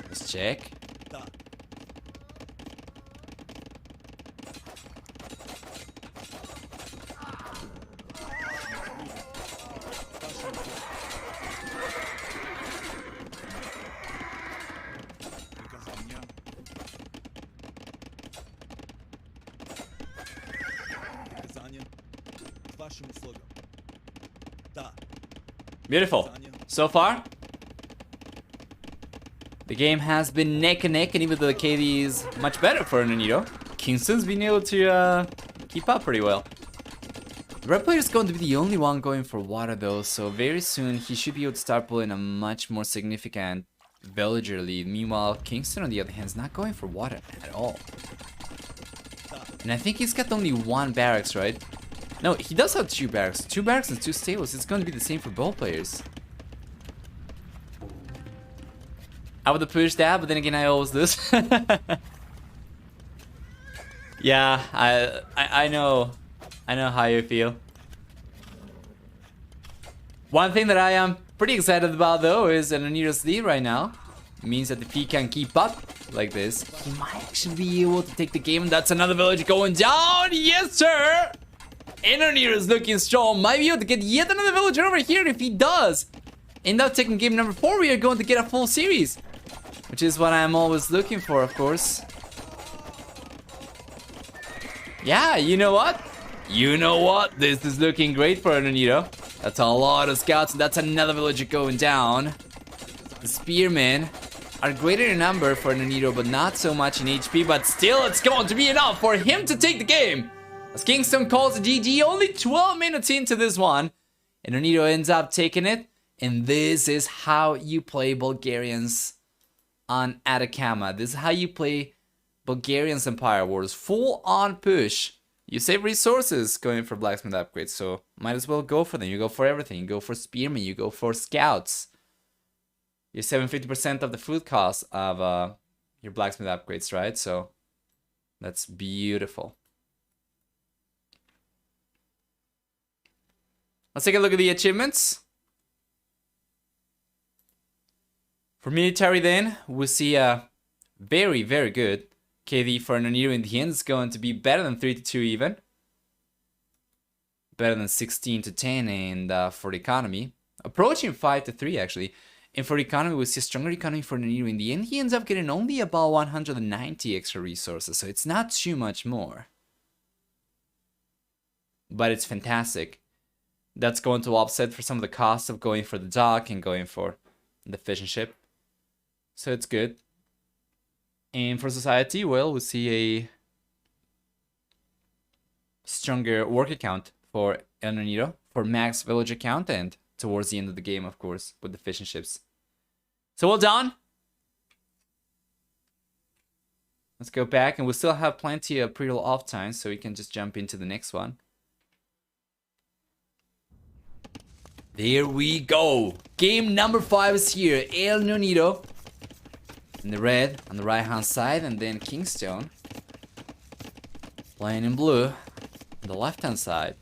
Let's check. Beautiful. So far, the game has been neck and neck, and even though the KD is much better for ElNoniro, KingstoNe's been able to keep up pretty well. The red player is going to be the only one going for water though, so very soon he should be able to start pulling a much more significant villager lead. Meanwhile, KingstoNe on the other hand is not going for water at all. And I think he's got only 1 barracks, right? No, he does have 2 barracks. 2 barracks and 2 stables. It's going to be the same for both players. I would have pushed that, but then again, I always lose. Yeah, I know. I know how you feel. One thing that I am pretty excited about, though, is ElNoniro's lead right now. It means that if he can keep up like this, he might actually be able to take the game. That's another village going down. Yes, sir! ElNoniro is looking strong. Might be able to get yet another villager over here. If he does end up taking game number 4, we are going to get a full series, which is what I'm always looking for, of course. Yeah, you know what? You know what? This is looking great for ElNoniro. That's a lot of scouts, and that's another villager going down. The spearmen are greater in number for ElNoniro, but not so much in HP. But still, it's going to be enough for him to take the game. As KingstoNe calls a GG, only 12 minutes into this one, ElNoniro ends up taking it. And this is how you play Bulgarians on Atacama. This is how you play Bulgarians Empire Wars. Full on push You save resources going for blacksmith upgrades, so might as well go for them. You go for everything. You go for spearmen, you go for scouts. You're saving 50% of the food cost of your blacksmith upgrades, right? So that's beautiful. Let's take a look at the achievements. For military then, we see a very, very good KD for ElNoniro in the end. It's going to be better than 3 to 2 even. Better than 16 to 10 and for the economy. Approaching 5 to 3 actually. And for the economy, we see a stronger economy for ElNoniro. In the end, he ends up getting only about 190 extra resources. So it's not too much more. But it's fantastic. That's going to offset for some of the costs of going for the dock and going for the fishing ship. So it's good. And for society, well, we see a stronger work account for ElNoniro, for max villager count, and towards the end of the game, of course, with the fishing ships. So well done. Let's go back, and we still have plenty of pre-roll off time, so we can just jump into the next one. There we go. Game number 5 is here. ElNoniro in the red on the right hand side, and then KingstoNe playing in blue on the left hand side.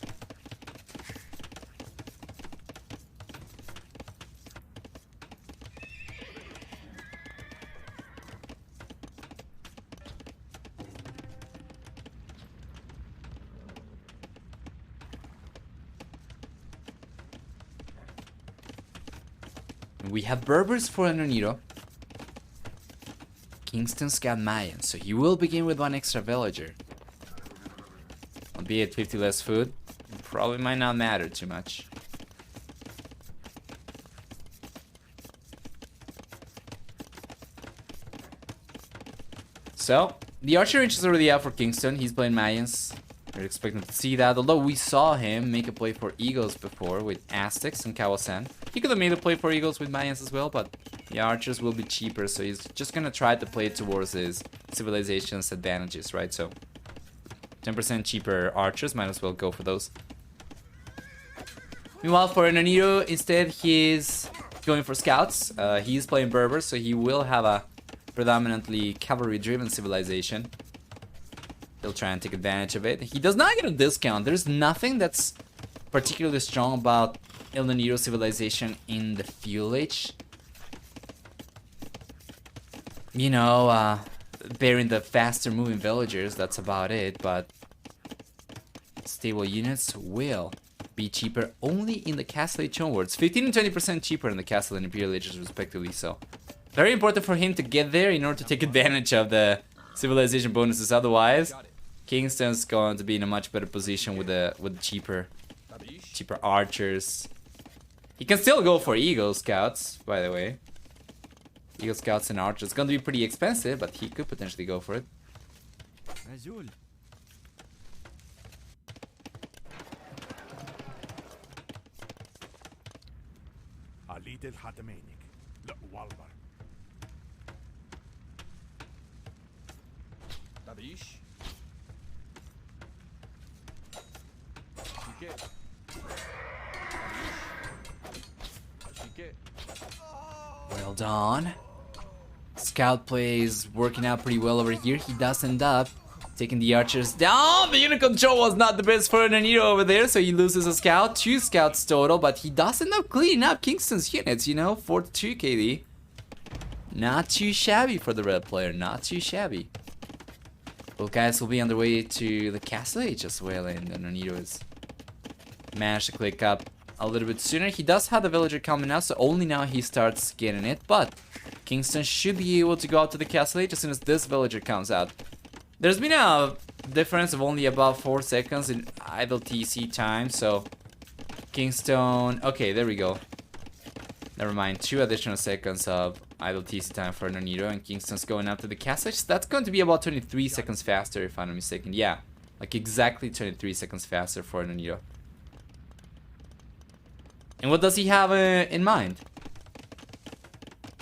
We have Berbers for ElNoniro. KingstoNe's got Mayans, so he will begin with 1 extra villager. Albeit 50 less food, probably might not matter too much. So, the archer range is already out for KingstoNe. He's playing Mayans. We're expecting to see that, although we saw him make a play for Eagles before with Aztecs and Kawasan. He could have made a play for Eagles with Mayans as well, but the archers will be cheaper, so he's just gonna try to play towards his civilization's advantages, right? So 10% cheaper archers, might as well go for those. Meanwhile, for ElNoniro, instead he's going for scouts. He's playing Berbers, so he will have a predominantly cavalry-driven civilization. He'll try and take advantage of it. He does not get a discount. There's nothing that's particularly strong about ElNoniro civilization in the fuel age. You know, bearing the faster moving villagers, that's about it, but stable units will be cheaper only in the Castle Age onwards. 15 and 20% cheaper in the Castle and Imperial Ages respectively, so very important for him to get there in order to take advantage of the civilization bonuses. Otherwise, KingstoNe's going to be in a much better position with the cheaper archers. He can still go for Eagle Scouts, by the way. Eagle Scouts and archers. It's going to be pretty expensive, but he could potentially go for it. Well done. Scout play is working out pretty well over here. He does end up taking the archers down. The unit control was not the best for ElNoniro over there, so he loses a scout. 2 scouts total, but he does end up cleaning up KingstoNe's units, you know, 4-2 KD. Not too shabby for the red player, not too shabby. Well, guys, will be on their way to the Castle Age as well, and ElNoniro has managed to click up a little bit sooner. He does have the villager coming out, so only now he starts getting it, but KingstoNe should be able to go out to the Castle Age as soon as this villager comes out. There's been a difference of only about 4 seconds in idle TC time, so KingstoNe... Okay, there we go. Never mind, 2 additional seconds of idle TC time for ElNoniro, and KingstoNe's going out to the Castle Age. That's going to be about 23 seconds faster, if I'm not mistaken. Yeah, like exactly 23 seconds faster for ElNoniro. And what does he have in mind?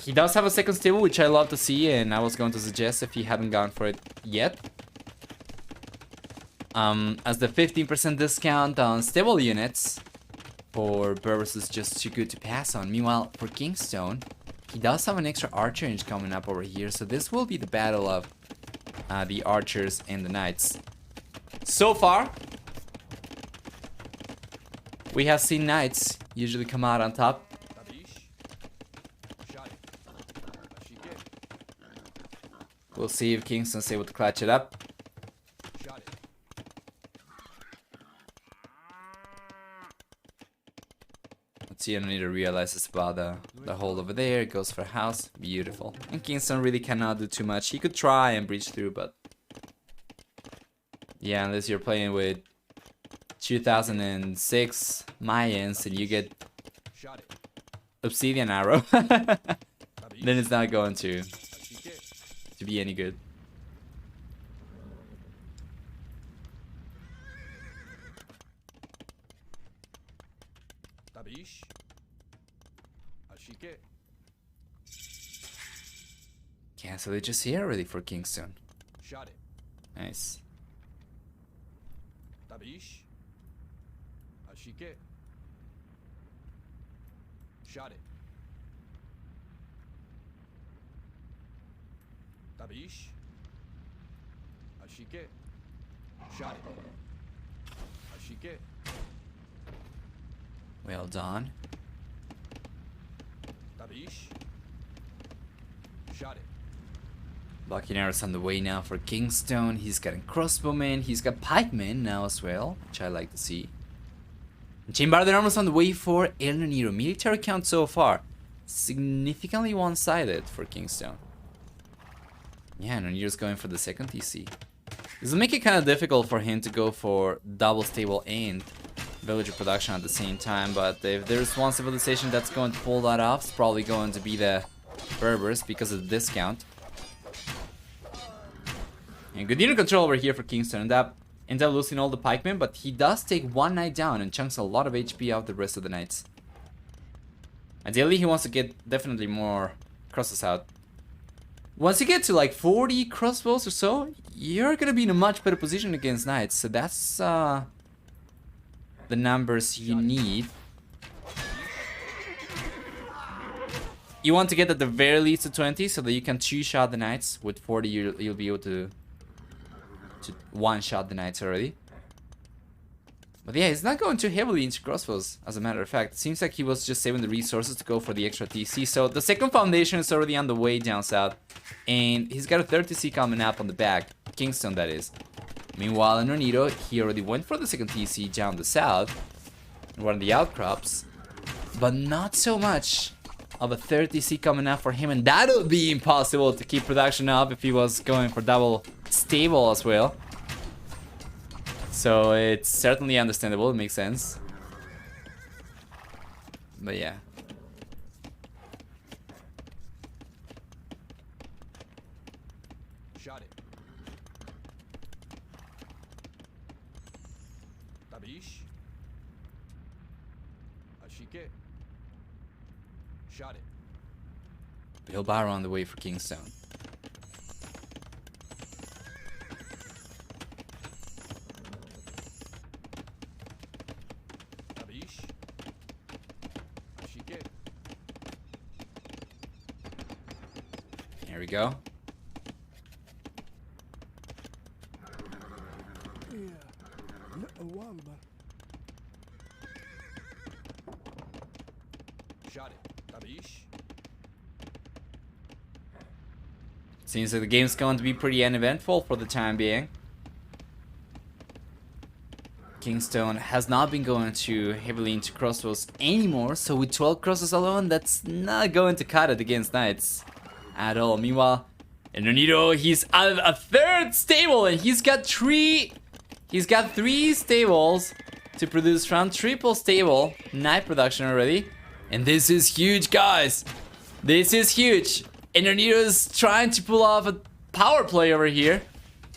He does have a second stable, which I love to see, and I was going to suggest if he hadn't gone for it yet. as the 15% discount on stable units for Berbers is just too good to pass on. Meanwhile, for KingstoNe, he does have an extra archer range coming up over here, so this will be the battle of the archers and the knights. So far, we have seen knights usually come out on top. We'll see if KingstoNe's able to clutch it up. Let's see, ElNoniro realizes about the hole over there. It goes for a house. Beautiful. And KingstoNe really cannot do too much. He could try and breach through, but yeah, unless you're playing with 2006 Mayans and you get obsidian arrow, then it's not going to be any good. Yeah, so they're just here already for KingstoNe. Nice. Well done. Blocking arrows on the way now for KingstoNe. He's got crossbowmen. He's got pikemen now as well, which I like to see. And chain-barded armors on the way for ElNoniro. Military count so far significantly one-sided for KingstoNe. Yeah, ElNoniro's going for the second TC. This will make it kind of difficult for him to go for double stable and villager production at the same time, but if there's one civilization that's going to pull that off, it's probably going to be the Berbers because of the discount. And good unit control over here for KingstoNe. And that ends up losing all the pikemen, but he does take one knight down and chunks a lot of HP out the rest of the knights. Ideally, he wants to get definitely more crosses out. Once you get to like 40 crossbows or so, you're gonna be in a much better position against knights. So that's the numbers you need. You want to get at the very least to 20 so that you can two-shot the knights. With 40, you'll be able to one-shot the knights already. But yeah, he's not going too heavily into crossbows, as a matter of fact. It seems like he was just saving the resources to go for the extra TC. So the second foundation is already on the way down south. And he's got a third TC coming up on the back. KingstoNe, that is. Meanwhile, ElNoniro, he already went for the second TC down the south. One of the outcrops. But not so much of a third TC coming up for him. And that'll be impossible to keep production up if he was going for double stable as well. So it's certainly understandable, it makes sense. But yeah. Shot it. Tabish. Ashike. Shot it. Wheelbarrow on the way for KingstoNe. Here we go. Seems like the game's going to be pretty uneventful for the time being. KingstoNe has not been going too heavily into crossbows anymore, so with 12 crosses alone, that's not going to cut it against knights at all. Meanwhile, ElNoniro, he's at a third stable and he's got three stables to produce from triple stable knight production already. And this is huge, guys. This is huge. ElNoniro's trying to pull off a power play over here.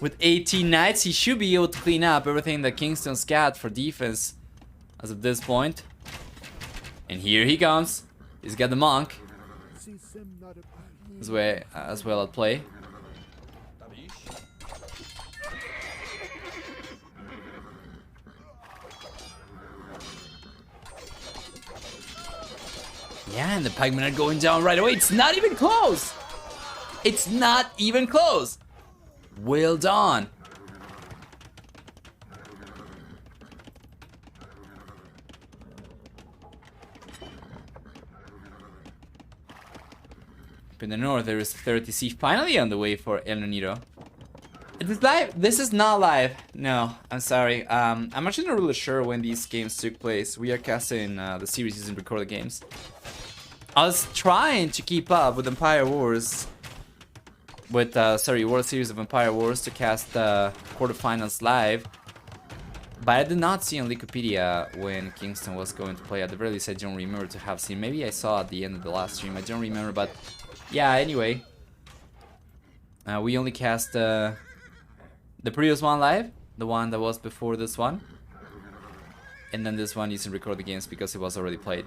With 18 knights, he should be able to clean up everything that KingstoNe's got for defense as of this point. And here he comes. He's got the monk as well at play. Yeah, and the pikemen are going down right away. It's not even close. It's not even close. Well done. Up in the north, there is 30C finally on the way for ElNoniro. Is this live? This is not live. No, I'm sorry. I'm actually not really sure when these games took place. We are casting the series using recorded games. I was trying to keep up with Empire Wars, with World Series of Empire Wars to cast the quarterfinals live, but I did not see on Wikipedia when Kingston was going to play. At the very least, I don't remember to have seen. Maybe I saw at the end of the last stream. I don't remember, but yeah. Anyway, we only cast the previous one live, the one that was before this one, and then this one using recorded games because it was already played.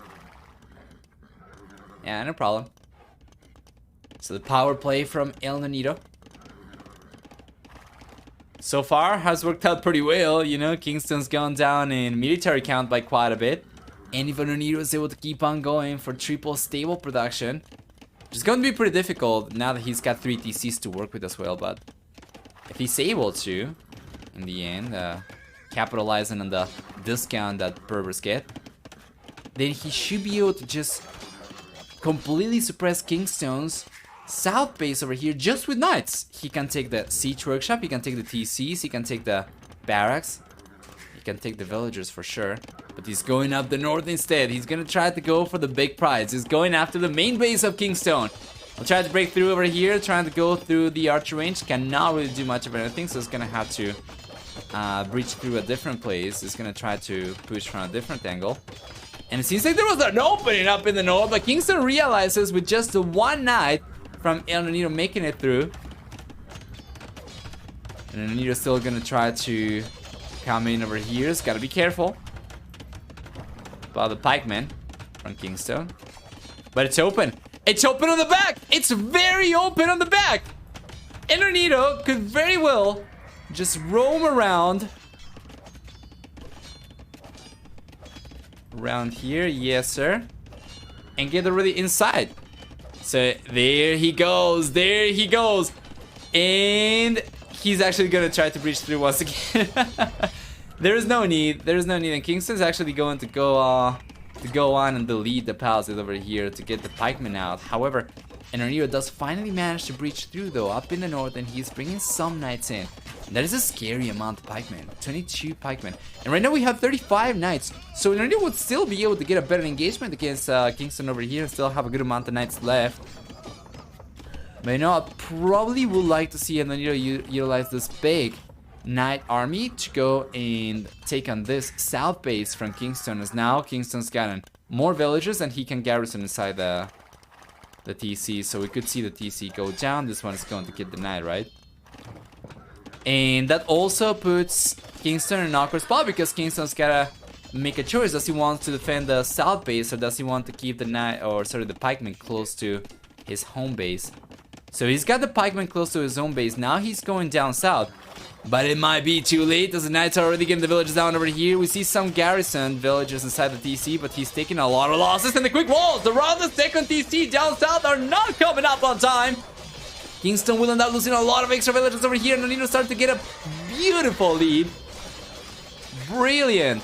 Yeah, no problem. So the power play from ElNoniro. So far has worked out pretty well, you know. Kingston's gone down in military count by quite a bit. And if ElNoniro is able to keep on going for triple stable production, which is going to be pretty difficult now that he's got 3 TCs to work with as well, but if he's able to, in the end, capitalizing on the discount that Berbers get, then he should be able to just completely suppress Kingstone's south base over here just with knights. He can take the siege workshop, he can take the TCs, he can take the barracks, he can take the villagers for sure. But he's going up the north instead. He's gonna try to go for the big prize. He's going after the main base of Kingstone. I'll try to break through over here, trying to go through the archer range. Cannot really do much of anything, so it's gonna have to breach through a different place. It's gonna try to push from a different angle. And it seems like there was an opening up in the north, but Kingston realizes with just the one knight from ElNoniro making it through. And ElNoniro's still gonna try to come in over here. It's gotta be careful about the pikemen from Kingstone. But it's open. It's open on the back! It's very open on the back! ElNoniro could very well just roam around here, yes sir, and get already inside. So there he goes, and he's actually gonna try to breach through once again. There's no need, and Kingston's actually going to go on and delete the palisade over here to get the pikemen out. However, ElNoniro does finally manage to breach through though up in the north, and he's bringing some knights in. That is a scary amount of pikemen, 22 pikemen. And right now we have 35 knights, so ElNoniro would still be able to get a better engagement against Kingston over here and still have a good amount of knights left. But you know, I probably would like to see ElNoniro utilize this big knight army to go and take on this south base from Kingston, as now Kingston's gotten more villagers and he can garrison inside the TC. So we could see the TC go down. This one is going to get the knight, right? And that also puts Kingston in an awkward spot because Kingston's gotta make a choice. Does he want to defend the south base, or does he want to keep the knight, or sorry, the pikeman close to his home base? So he's got the pikeman close to his own base. Now he's going down south, but it might be too late as the knights are already getting the villagers down over here. We see some garrison villagers inside the TC, but he's taking a lot of losses. And the quick walls around the second TC down south are not coming up on time. Kingston will end up losing a lot of extra villagers over here, and ElNoniro start to get a beautiful lead. Brilliant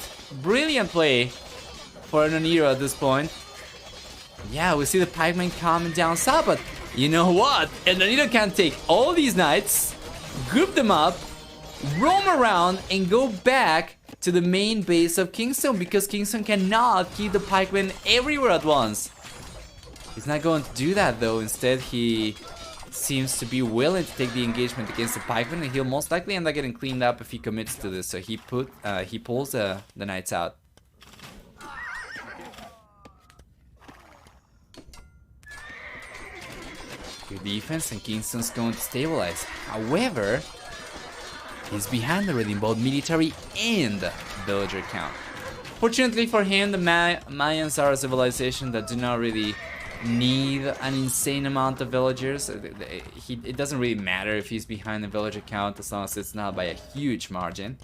play for ElNoniro at this point. Yeah, we see the pikemen coming down south, but you know what? ElNoniro can take all these knights, group them up, roam around, and go back to the main base of Kingston, because Kingston cannot keep the pikemen everywhere at once. He's not going to do that though. Instead, he seems to be willing to take the engagement against the pikeman, and he'll most likely end up getting cleaned up if he commits to this. So he pulls the knights out. Good defense, and Kingston's going to stabilize. However, he's behind already in both military and villager count. Fortunately for him, the Mayans are a civilization that do not really need an insane amount of villagers. It doesn't really matter if he's behind the villager count as long as it's not by a huge margin.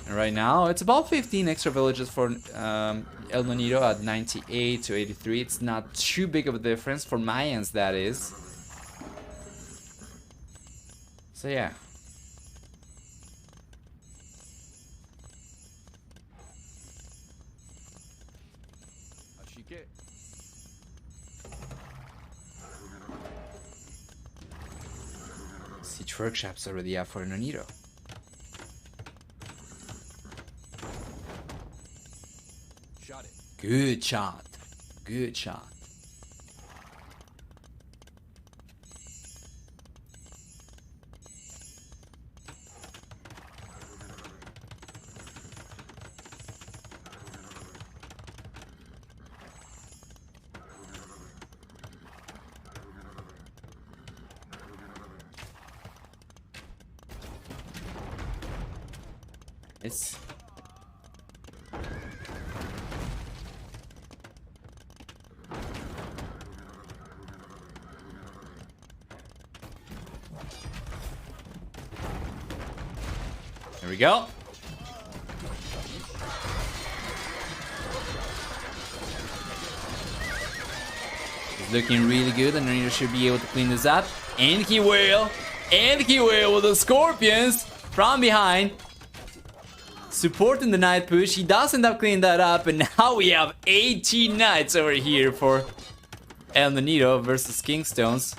And right now, it's about 15 extra villages for ElNoniro at 98 to 83. It's not too big of a difference for my ends, that is. So yeah. As you get. Siege workshops already out for ElNoniro. Shot it. Good shot. Good shot. It's there we go. It's looking really good, and ElNoniro should be able to clean this up. And he will. And he will with the Scorpions from behind. Supporting the Knight push. He does end up cleaning that up, and now we have 18 Knights over here for ElNoniro versus Kingstones.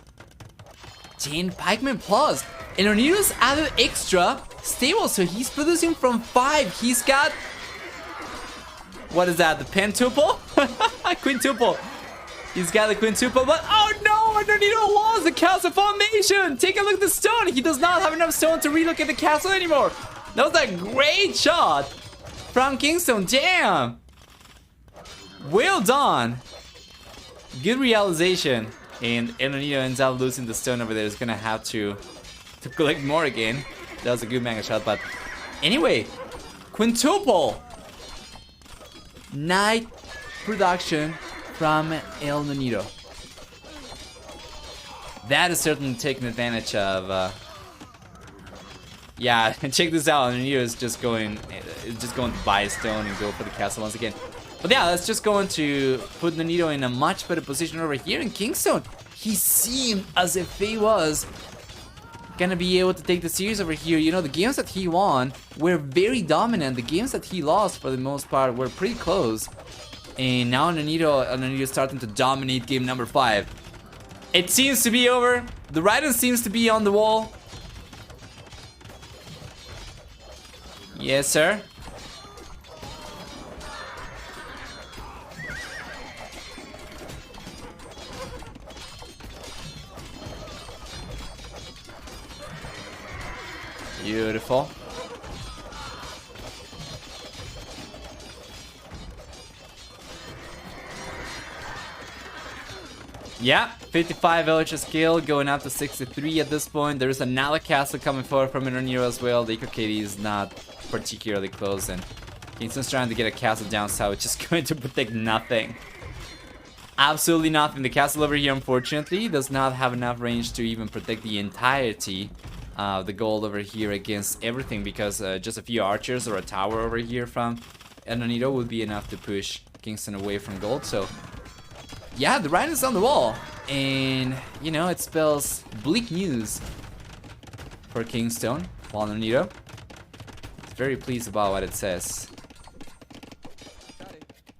10 Pikemen plus. And ElNoniro's added extra stable, so he's producing from 5. He's got... what is that? The pentuple? Quintuple. He's got the quintuple, but oh no! ElNoniro lost the castle formation! Take a look at the stone! He does not have enough stone to relocate the castle anymore! That was a great shot from Kingstone. Damn! Well done! Good realization. And ElNoniro ends up losing the stone over there. He's gonna have to collect more again. That was a good mega shot, but anyway, quintuple Knight production from ElNoniro. That is certainly taking advantage of. Yeah, and check this out. ElNoniro is just going to buy a stone and go for the castle once again. But yeah, that's just going to put ElNoniro in a much better position over here in Kingstone. He seemed as if he was gonna be able to take the series over here. You know, the games that he won were very dominant. The games that he lost, for the most part, were pretty close. And now ElNoniro is starting to dominate game number 5. It seems to be over. The Raiden seems to be on the wall. Yes, sir. Beautiful. Yeah, 55 villages killed, going up to 63 at this point. There's another castle coming forward from ElNoniro as well. The Eco-KD is not particularly close, and Kingston's trying to get a castle down south, which is going to protect nothing. Absolutely nothing. The castle over here, unfortunately, does not have enough range to even protect the entirety of the gold over here against everything, because just a few archers or a tower over here from ElNoniro would be enough to push Kingston away from gold. So yeah, the Raiden is on the wall, and you know, it spells bleak news for Kingstone. While ElNoniro is very pleased about what it says.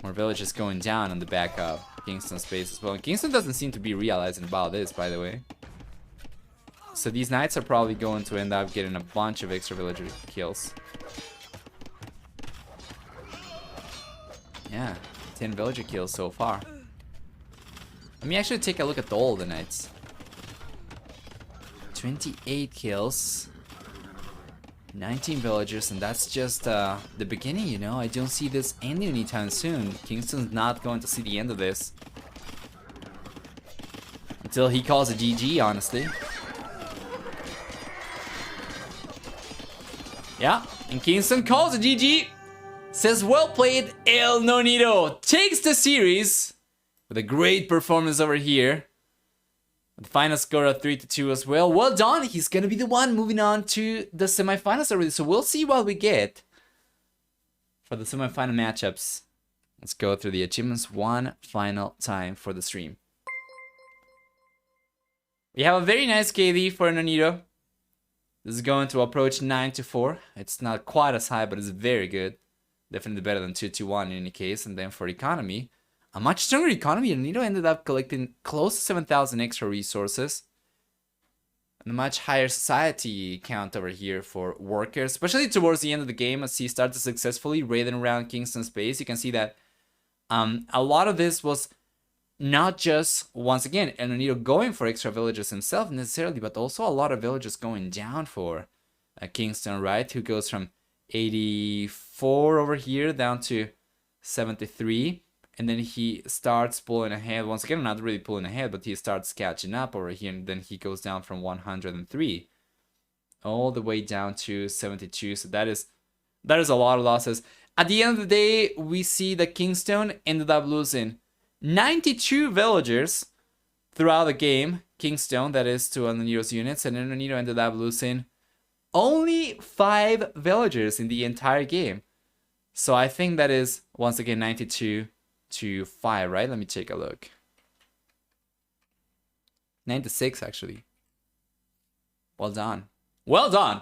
More villages going down on the back of Kingston's base as well. And Kingston doesn't seem to be realizing about this, by the way. So these knights are probably going to end up getting a bunch of extra villager kills. Yeah, 10 villager kills so far. Let me actually take a look at all the knights. 28 kills. 19 villagers, and that's just the beginning, you know. I don't see this ending anytime soon. Kingston's not going to see the end of this until he calls it GG, honestly. Yeah, and Kingston calls it GG. Says, well played, ElNoniro. Takes the series with a great performance over here. The final score of 3-2 as well. Well done. He's going to be the one moving on to the semifinals already. So we'll see what we get for the semi-final matchups. Let's go through the achievements one final time for the stream. We have a very nice KD for ElNoniro. This is going to approach 9-4. It's not quite as high, but it's very good. Definitely better than 2-1 in any case. And then for economy, a much stronger economy. ElNoniro ended up collecting close to 7,000 extra resources. And a much higher society count over here for workers, especially towards the end of the game as he started successfully raiding around Kingston's base. You can see that a lot of this was not just, once again, ElNoniro going for extra villages himself necessarily, but also a lot of villages going down for Kingston, right? Who goes from 84 over here down to 73. And then he starts pulling ahead. Once again, not really pulling ahead, but he starts catching up over here. And then he goes down from 103 all the way down to 72. So that is a lot of losses. At the end of the day, we see that KingstoNe ended up losing 92 villagers throughout the game. KingstoNe, that is, to ElNoniro's units. And ElNoniro ended up losing only 5 villagers in the entire game. So I think that is, once again, 92 to 5, right? Let me take a look. 96, actually. Well done. Well done!